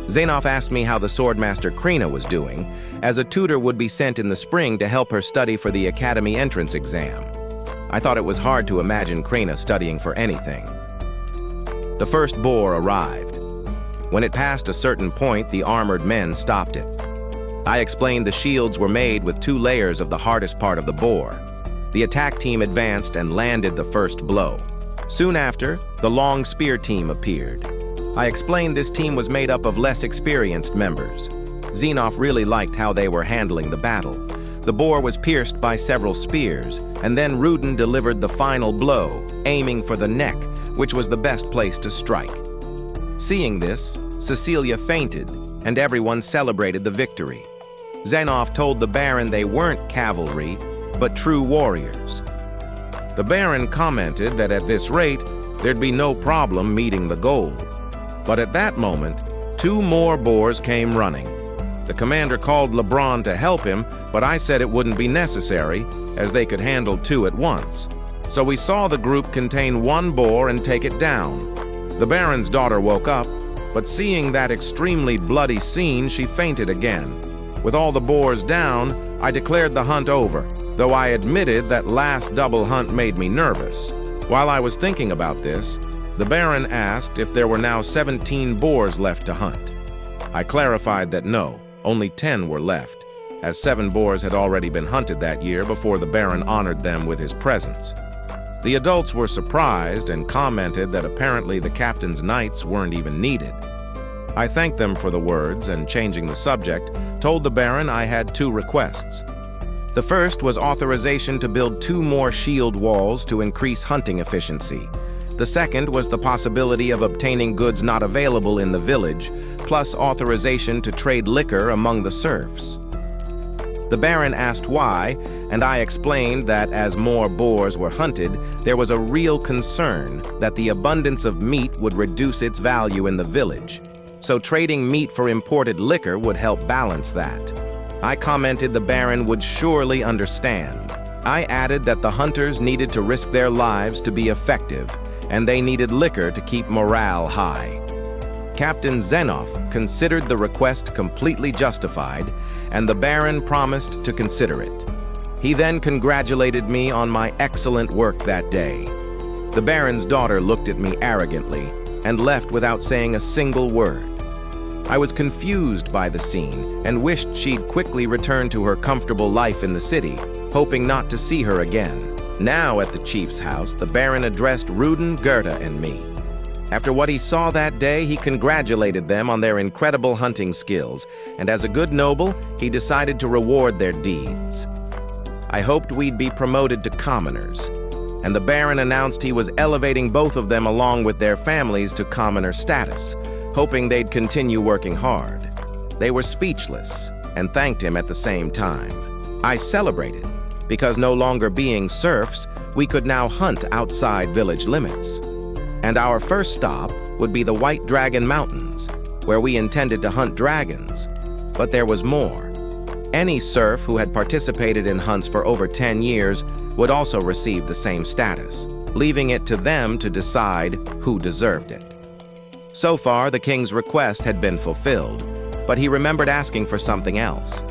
Zanoff asked me how the swordmaster Krena was doing, as a tutor would be sent in the spring to help her study for the academy entrance exam. I thought it was hard to imagine Krena studying for anything. The first boar arrived. When it passed a certain point, the armored men stopped it. I explained the shields were made with 2 layers of the hardest part of the boar. The attack team advanced and landed the first blow. Soon after, the long spear team appeared. I explained this team was made up of less experienced members. Xenoph really liked how they were handling the battle. The boar was pierced by several spears, and then Rudin delivered the final blow, aiming for the neck, which was the best place to strike. Seeing this, Cecilia fainted, and everyone celebrated the victory. Xenoph told the Baron they weren't cavalry, but true warriors. The Baron commented that at this rate, there'd be no problem meeting the goal. But at that moment, 2 more boars came running. The commander called Lebron to help him, but I said it wouldn't be necessary, as they could handle 2 at once. So we saw the group contain 1 boar and take it down. The Baron's daughter woke up, but seeing that extremely bloody scene, she fainted again. With all the boars down, I declared the hunt over, though I admitted that last double hunt made me nervous. While I was thinking about this, the Baron asked if there were now 17 boars left to hunt. I clarified that no, only 10 were left, as 7 boars had already been hunted that year before the Baron honored them with his presence. The adults were surprised and commented that apparently the captain's knights weren't even needed. I thanked them for the words and, changing the subject, told the Baron I had 2 requests. The first was authorization to build 2 more shield walls to increase hunting efficiency. The second was the possibility of obtaining goods not available in the village, plus authorization to trade liquor among the serfs. The Baron asked why, and I explained that as more boars were hunted, there was a real concern that the abundance of meat would reduce its value in the village. So trading meat for imported liquor would help balance that. I commented the Baron would surely understand. I added that the hunters needed to risk their lives to be effective, and they needed liquor to keep morale high. Captain Xenoph considered the request completely justified, and the Baron promised to consider it. He then congratulated me on my excellent work that day. The Baron's daughter looked at me arrogantly and left without saying a single word. I was confused by the scene and wished she'd quickly return to her comfortable life in the city, hoping not to see her again. Now at the chief's house, the Baron addressed Rudin, Goethe, and me. After what he saw that day, he congratulated them on their incredible hunting skills, and as a good noble, he decided to reward their deeds. I hoped we'd be promoted to commoners, and the Baron announced he was elevating both of them along with their families to commoner status, hoping they'd continue working hard. They were speechless and thanked him at the same time. I celebrated, because no longer being serfs, we could now hunt outside village limits. And our first stop would be the White Dragon Mountains, where we intended to hunt dragons. But there was more. Any serf who had participated in hunts for over 10 years would also receive the same status, leaving it to them to decide who deserved it. So far, the king's request had been fulfilled, but he remembered asking for something else.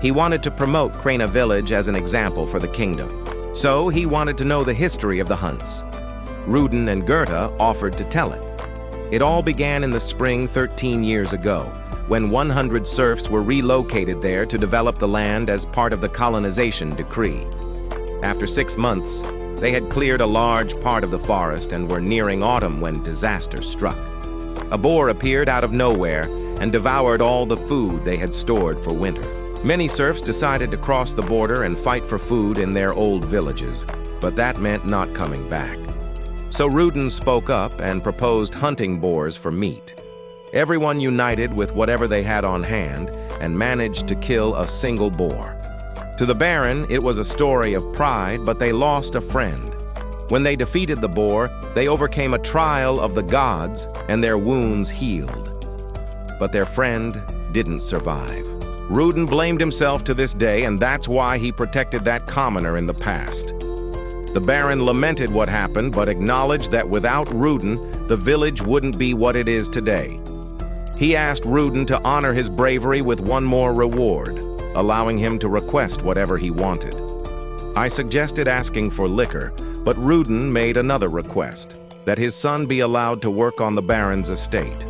He wanted to promote Krena village as an example for the kingdom, so he wanted to know the history of the hunts. Rudin and Goethe offered to tell it. It all began in the spring 13 years ago, when 100 serfs were relocated there to develop the land as part of the colonization decree. After 6 months, they had cleared a large part of the forest and were nearing autumn when disaster struck. A boar appeared out of nowhere and devoured all the food they had stored for winter. Many serfs decided to cross the border and fight for food in their old villages, but that meant not coming back. So Rudin spoke up and proposed hunting boars for meat. Everyone united with whatever they had on hand and managed to kill a single boar. To the Baron, it was a story of pride, but they lost a friend. When they defeated the boar, they overcame a trial of the gods and their wounds healed. But their friend didn't survive. Rudin blamed himself to this day, and that's why he protected that commoner in the past. The Baron lamented what happened, but acknowledged that without Rudin, the village wouldn't be what it is today. He asked Rudin to honor his bravery with one more reward, allowing him to request whatever he wanted. I suggested asking for liquor, but Rudin made another request, that his son be allowed to work on the Baron's estate.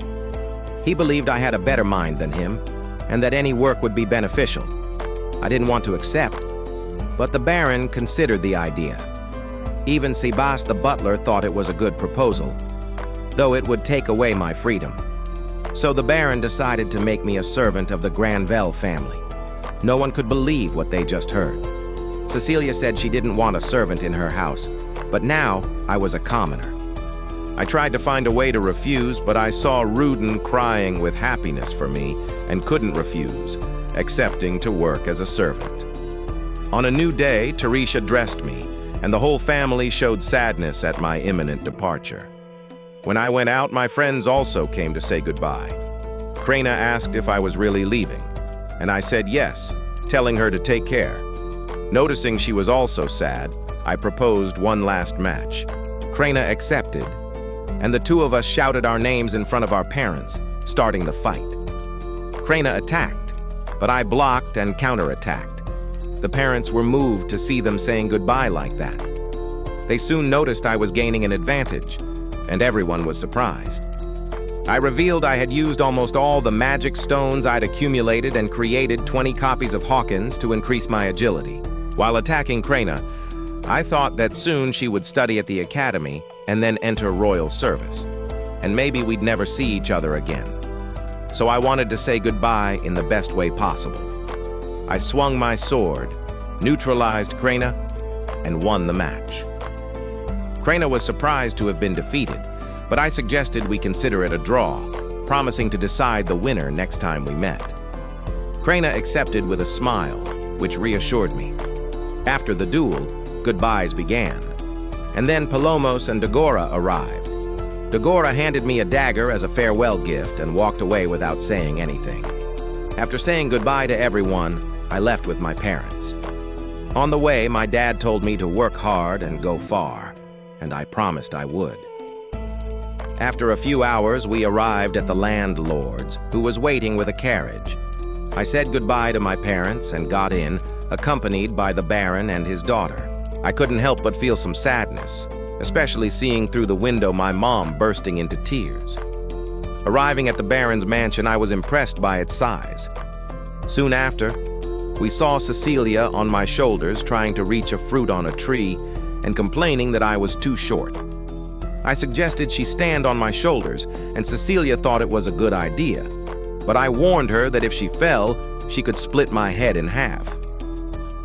He believed I had a better mind than him, and that any work would be beneficial. I didn't want to accept, but the Baron considered the idea. Even Sebas the butler thought it was a good proposal, though it would take away my freedom. So the Baron decided to make me a servant of the Granvelle family. No one could believe what they just heard. Cecilia said she didn't want a servant in her house, but now I was a commoner. I tried to find a way to refuse, but I saw Rudin crying with happiness for me and couldn't refuse, accepting to work as a servant. On a new day, Teresha dressed me, and the whole family showed sadness at my imminent departure. When I went out, my friends also came to say goodbye. Krena asked if I was really leaving, and I said yes, telling her to take care. Noticing she was also sad, I proposed one last match. Krena accepted, and the two of us shouted our names in front of our parents, starting the fight. Krena attacked, but I blocked and counterattacked. The parents were moved to see them saying goodbye like that. They soon noticed I was gaining an advantage, and everyone was surprised. I revealed I had used almost all the magic stones I'd accumulated and created 20 copies of Hawkins to increase my agility. While attacking Krena, I thought that soon she would study at the academy and then enter royal service, and maybe we'd never see each other again. So I wanted to say goodbye in the best way possible. I swung my sword, neutralized Krena, and won the match. Krena was surprised to have been defeated, but I suggested we consider it a draw, promising to decide the winner next time we met. Krena accepted with a smile, which reassured me. After the duel, goodbyes began, and then Palomos and Dagora arrived. Dagora handed me a dagger as a farewell gift and walked away without saying anything. After saying goodbye to everyone, I left with my parents. On the way, my dad told me to work hard and go far, and I promised I would. After a few hours, we arrived at the landlord's, who was waiting with a carriage. I said goodbye to my parents and got in, accompanied by the Baron and his daughter. I couldn't help but feel some sadness, especially seeing through the window my mom bursting into tears. Arriving at the Baron's mansion, I was impressed by its size. Soon after, we saw Cecilia on my shoulders trying to reach a fruit on a tree and complaining that I was too short. I suggested she stand on my shoulders, and Cecilia thought it was a good idea, but I warned her that if she fell, she could split my head in half.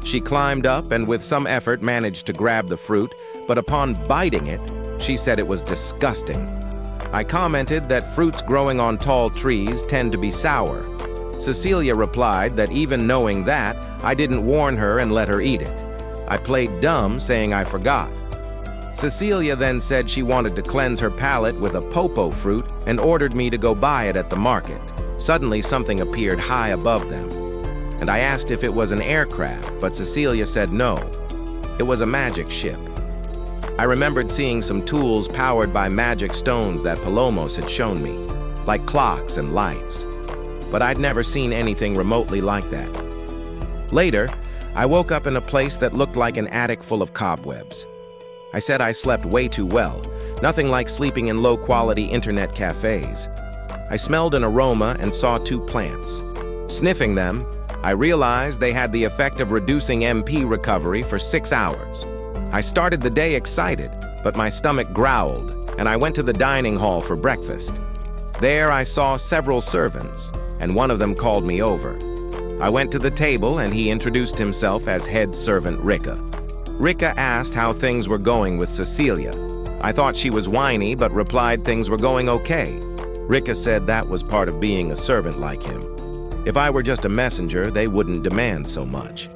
She climbed up and with some effort managed to grab the fruit, but upon biting it, she said it was disgusting. I commented that fruits growing on tall trees tend to be sour. Cecilia replied that even knowing that, I didn't warn her and let her eat it. I played dumb, saying I forgot. Cecilia then said she wanted to cleanse her palate with a popo fruit and ordered me to go buy it at the market. Suddenly, something appeared high above them, and I asked if it was an aircraft, but Cecilia said no. It was a magic ship. I remembered seeing some tools powered by magic stones that Palomos had shown me, like clocks and lights, but I'd never seen anything remotely like that. Later, I woke up in a place that looked like an attic full of cobwebs. I said I slept way too well, nothing like sleeping in low-quality internet cafes. I smelled an aroma and saw 2 plants. Sniffing them, I realized they had the effect of reducing MP recovery for 6 hours. I started the day excited, but my stomach growled, and I went to the dining hall for breakfast. There I saw several servants, and one of them called me over. I went to the table, and he introduced himself as head servant Rika. Rika asked how things were going with Cecilia. I thought she was whiny, but replied things were going okay. Rika said that was part of being a servant like him. If I were just a messenger, they wouldn't demand so much.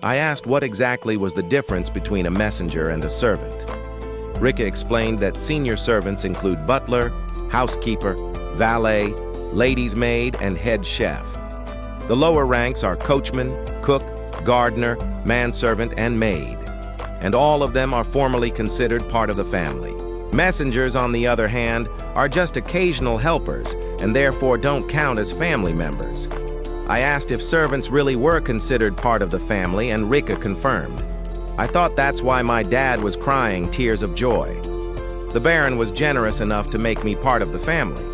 I asked what exactly was the difference between a messenger and a servant. Rika explained that senior servants include butler, housekeeper, valet, lady's maid, and head chef. The lower ranks are coachman, cook, gardener, manservant, and maid, and all of them are formally considered part of the family. Messengers, on the other hand, are just occasional helpers and therefore don't count as family members. I asked if servants really were considered part of the family, and Rika confirmed. I thought that's why my dad was crying tears of joy. The Baron was generous enough to make me part of the family,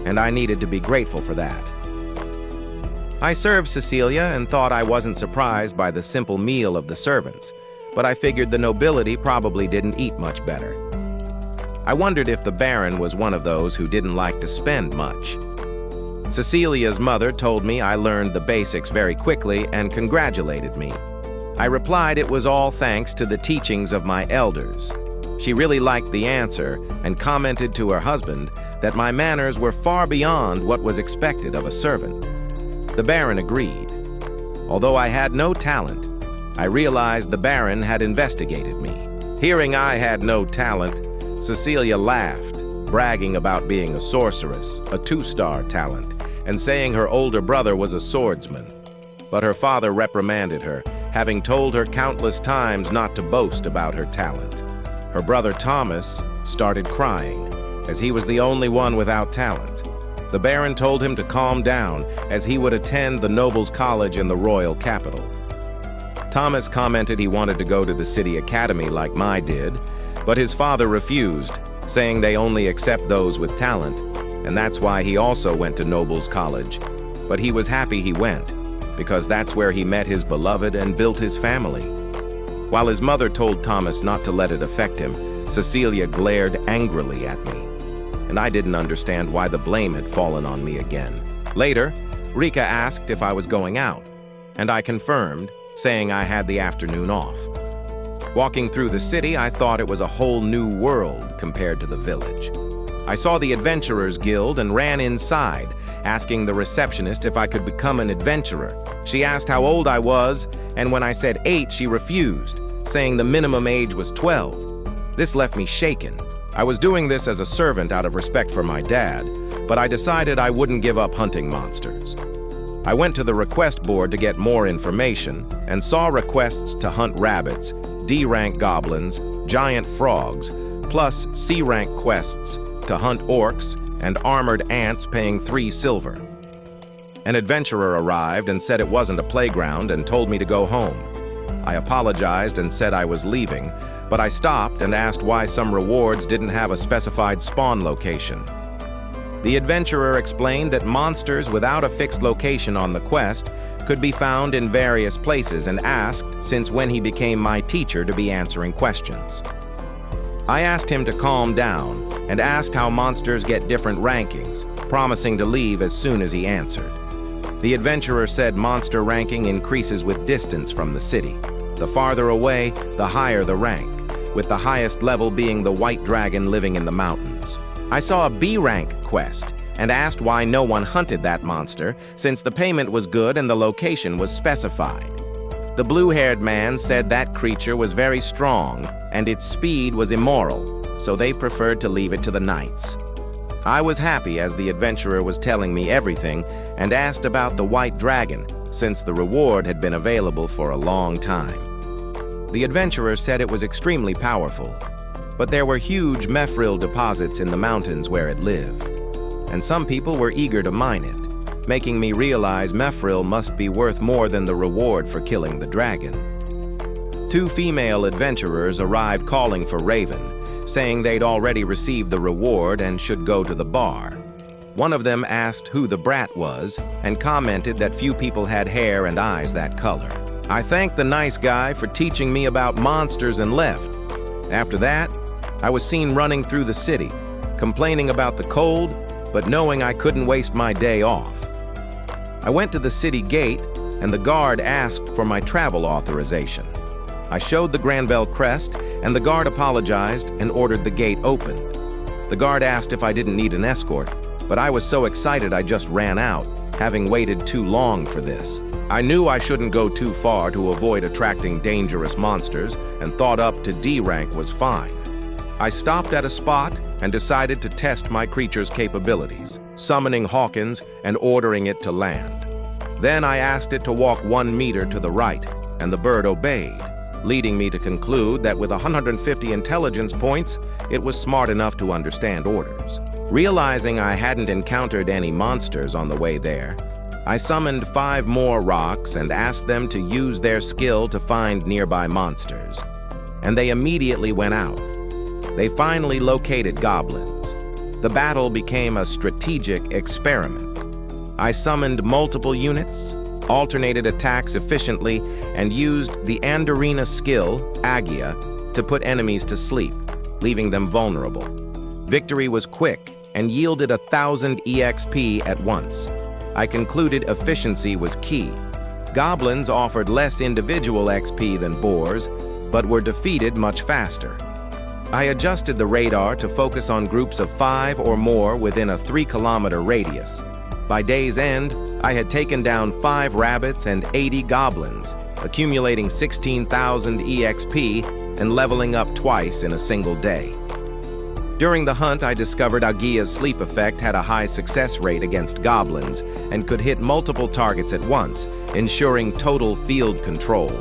and I needed to be grateful for that. I served Cecilia and thought I wasn't surprised by the simple meal of the servants, but I figured the nobility probably didn't eat much better. I wondered if the Baron was one of those who didn't like to spend much. Cecilia's mother told me I learned the basics very quickly and congratulated me. I replied it was all thanks to the teachings of my elders. She really liked the answer and commented to her husband that my manners were far beyond what was expected of a servant. The Baron agreed. Although I had no talent, I realized the Baron had investigated me. Hearing I had no talent, Cecilia laughed, bragging about being a sorceress, a 2-star talent, and saying her older brother was a swordsman. But her father reprimanded her, having told her countless times not to boast about her talent. Her brother Thomas started crying, as he was the only one without talent. The Baron told him to calm down, as he would attend the Nobles' College in the royal capital. Thomas commented he wanted to go to the city academy like Mai did, but his father refused, saying they only accept those with talent, and that's why he also went to Nobles' College. But he was happy he went, because that's where he met his beloved and built his family. While his mother told Thomas not to let it affect him, Cecilia glared angrily at me, and I didn't understand why the blame had fallen on me again. Later, Rika asked if I was going out, and I confirmed, saying I had the afternoon off. Walking through the city, I thought it was a whole new world compared to the village. I saw the Adventurers Guild and ran inside, asking the receptionist if I could become an adventurer. She asked how old I was, and when I said 8, she refused, saying the minimum age was 12. This left me shaken. I was doing this as a servant out of respect for my dad, but I decided I wouldn't give up hunting monsters. I went to the request board to get more information and saw requests to hunt rabbits, D-rank goblins, giant frogs, plus C-rank quests to hunt orcs and armored ants paying 3 silver. An adventurer arrived and said it wasn't a playground and told me to go home. I apologized and said I was leaving, but I stopped and asked why some rewards didn't have a specified spawn location. The adventurer explained that monsters without a fixed location on the quest could be found in various places and asked since when he became my teacher to be answering questions. I asked him to calm down and asked how monsters get different rankings, promising to leave as soon as he answered. The adventurer said monster ranking increases with distance from the city. The farther away, the higher the rank, with the highest level being the white dragon living in the mountains. I saw a B-rank quest and asked why no one hunted that monster since the payment was good and the location was specified. The blue-haired man said that creature was very strong and its speed was immoral, so they preferred to leave it to the knights. I was happy as the adventurer was telling me everything and asked about the white dragon since the reward had been available for a long time. The adventurer said it was extremely powerful, but there were huge mephril deposits in the mountains where it lived, and some people were eager to mine it, making me realize mephril must be worth more than the reward for killing the dragon. 2 female adventurers arrived calling for Raven, saying they'd already received the reward and should go to the bar. One of them asked who the brat was and commented that few people had hair and eyes that color. I thanked the nice guy for teaching me about monsters and left. After that, I was seen running through the city, complaining about the cold, but knowing I couldn't waste my day off. I went to the city gate, and the guard asked for my travel authorization. I showed the Granville crest, and the guard apologized and ordered the gate opened. The guard asked if I didn't need an escort, but I was so excited I just ran out, having waited too long for this. I knew I shouldn't go too far to avoid attracting dangerous monsters and thought up to D rank was fine. I stopped at a spot and decided to test my creature's capabilities, summoning Hawkins and ordering it to land. Then I asked it to walk 1 meter to the right, and the bird obeyed, leading me to conclude that with 150 intelligence points, it was smart enough to understand orders. Realizing I hadn't encountered any monsters on the way there, I summoned 5 more rocks and asked them to use their skill to find nearby monsters, and they immediately went out. They finally located goblins. The battle became a strategic experiment. I summoned multiple units, alternated attacks efficiently, and used the Andarina skill, Agia, to put enemies to sleep, leaving them vulnerable. Victory was quick and yielded 1,000 EXP at once. I concluded efficiency was key. Goblins offered less individual XP than boars, but were defeated much faster. I adjusted the radar to focus on groups of 5 or more within a 3-kilometer radius. By day's end, I had taken down 5 rabbits and 80 goblins, accumulating 16,000 EXP and leveling up twice in a single day. During the hunt, I discovered Agia's sleep effect had a high success rate against goblins and could hit multiple targets at once, ensuring total field control.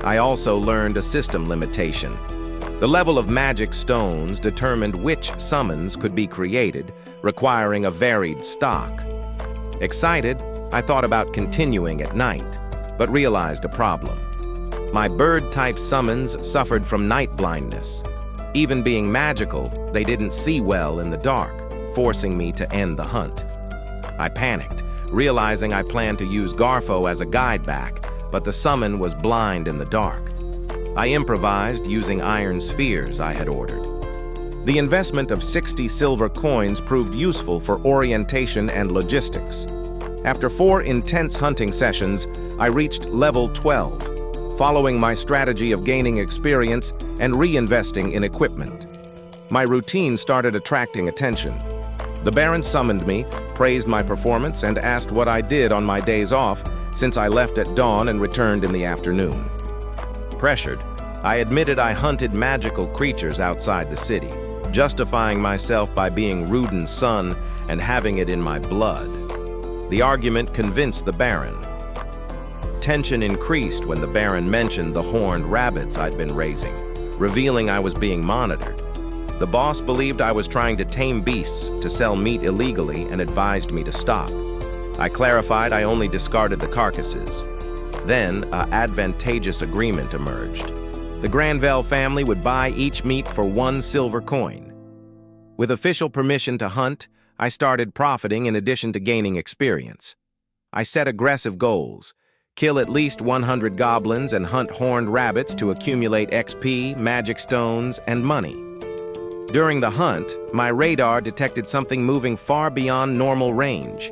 I also learned a system limitation. The level of magic stones determined which summons could be created, requiring a varied stock. Excited, I thought about continuing at night, but realized a problem. My bird-type summons suffered from night blindness. Even being magical, they didn't see well in the dark, forcing me to end the hunt. I panicked, realizing I planned to use Garfo as a guide back, but the summon was blind in the dark. I improvised using iron spheres I had ordered. The investment of 60 silver coins proved useful for orientation and logistics. After 4 intense hunting sessions, I reached level 12, following my strategy of gaining experience and reinvesting in equipment. My routine started attracting attention. The Baron summoned me, praised my performance, and asked what I did on my days off since I left at dawn and returned in the afternoon. Pressured, I admitted I hunted magical creatures outside the city, justifying myself by being Rudin's son and having it in my blood. The argument convinced the Baron. Tension increased when the Baron mentioned the horned rabbits I'd been raising, revealing I was being monitored. The boss believed I was trying to tame beasts to sell meat illegally and advised me to stop. I clarified I only discarded the carcasses. Then, an advantageous agreement emerged. The Granville family would buy each meat for 1 silver coin. With official permission to hunt, I started profiting in addition to gaining experience. I set aggressive goals: kill at least 100 goblins and hunt horned rabbits to accumulate XP, magic stones, and money. During the hunt, my radar detected something moving far beyond normal range.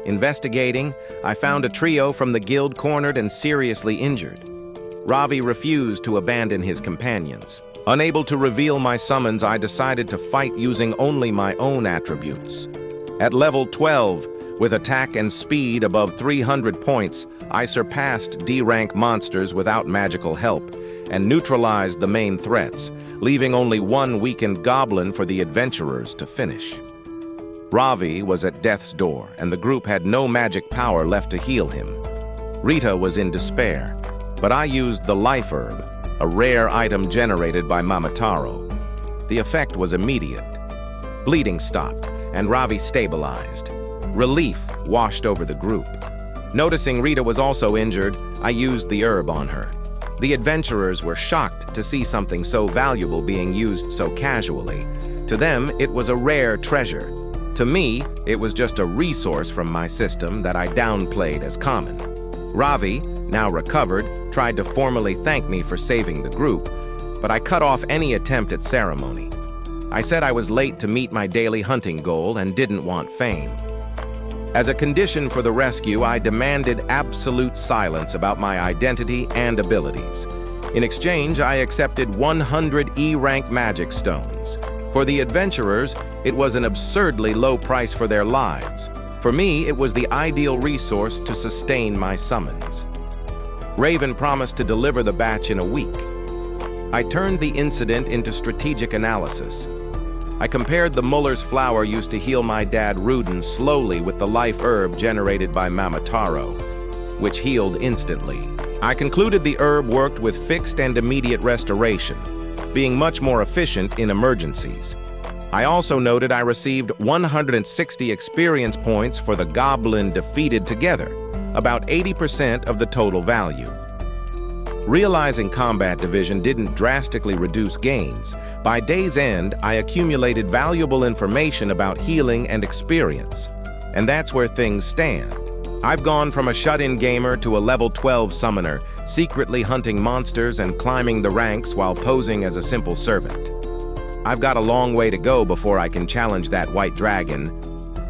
Investigating, I found a trio from the guild cornered and seriously injured. Ravi refused to abandon his companions. Unable to reveal my summons, I decided to fight using only my own attributes. At level 12, with attack and speed above 300 points, I surpassed D-rank monsters without magical help and neutralized the main threats, leaving only 1 weakened goblin for the adventurers to finish. Ravi was at death's door, and the group had no magic power left to heal him. Rita was in despair, but I used the life herb, a rare item generated by Mamataro. The effect was immediate. Bleeding stopped, and Ravi stabilized. Relief washed over the group. Noticing Rita was also injured, I used the herb on her. The adventurers were shocked to see something so valuable being used so casually. To them, it was a rare treasure. To me, it was just a resource from my system that I downplayed as common. Ravi, now recovered, tried to formally thank me for saving the group, but I cut off any attempt at ceremony. I said I was late to meet my daily hunting goal and didn't want fame. As a condition for the rescue, I demanded absolute silence about my identity and abilities. In exchange, I accepted 100 E-rank magic stones. For the adventurers, it was an absurdly low price for their lives. For me, it was the ideal resource to sustain my summons. Raven promised to deliver the batch in a week. I turned the incident into strategic analysis. I compared the Muller's flower used to heal my dad Rudin slowly with the life herb generated by Mamataro, which healed instantly. I concluded the herb worked with fixed and immediate restoration, being much more efficient in emergencies. I also noted I received 160 experience points for the goblin defeated together, about 80% of the total value. Realizing combat division didn't drastically reduce gains, by day's end I accumulated valuable information about healing and experience. and that's where things stand. I've gone from a shut-in gamer to a level 12 summoner, secretly hunting monsters and climbing the ranks while posing as a simple servant. I've got a long way to go before I can challenge that white dragon,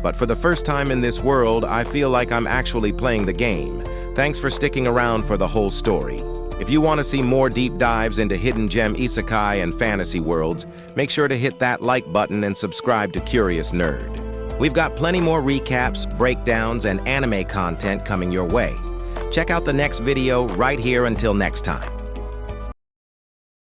but for the first time in this world, I feel like I'm actually playing the game. Thanks for sticking around for the whole story. If you want to see more deep dives into hidden gem isekai and fantasy worlds, make sure to hit that like button and subscribe to Curious Nerd. We've got plenty more recaps, breakdowns, and anime content coming your way. Check out the next video right here until next time.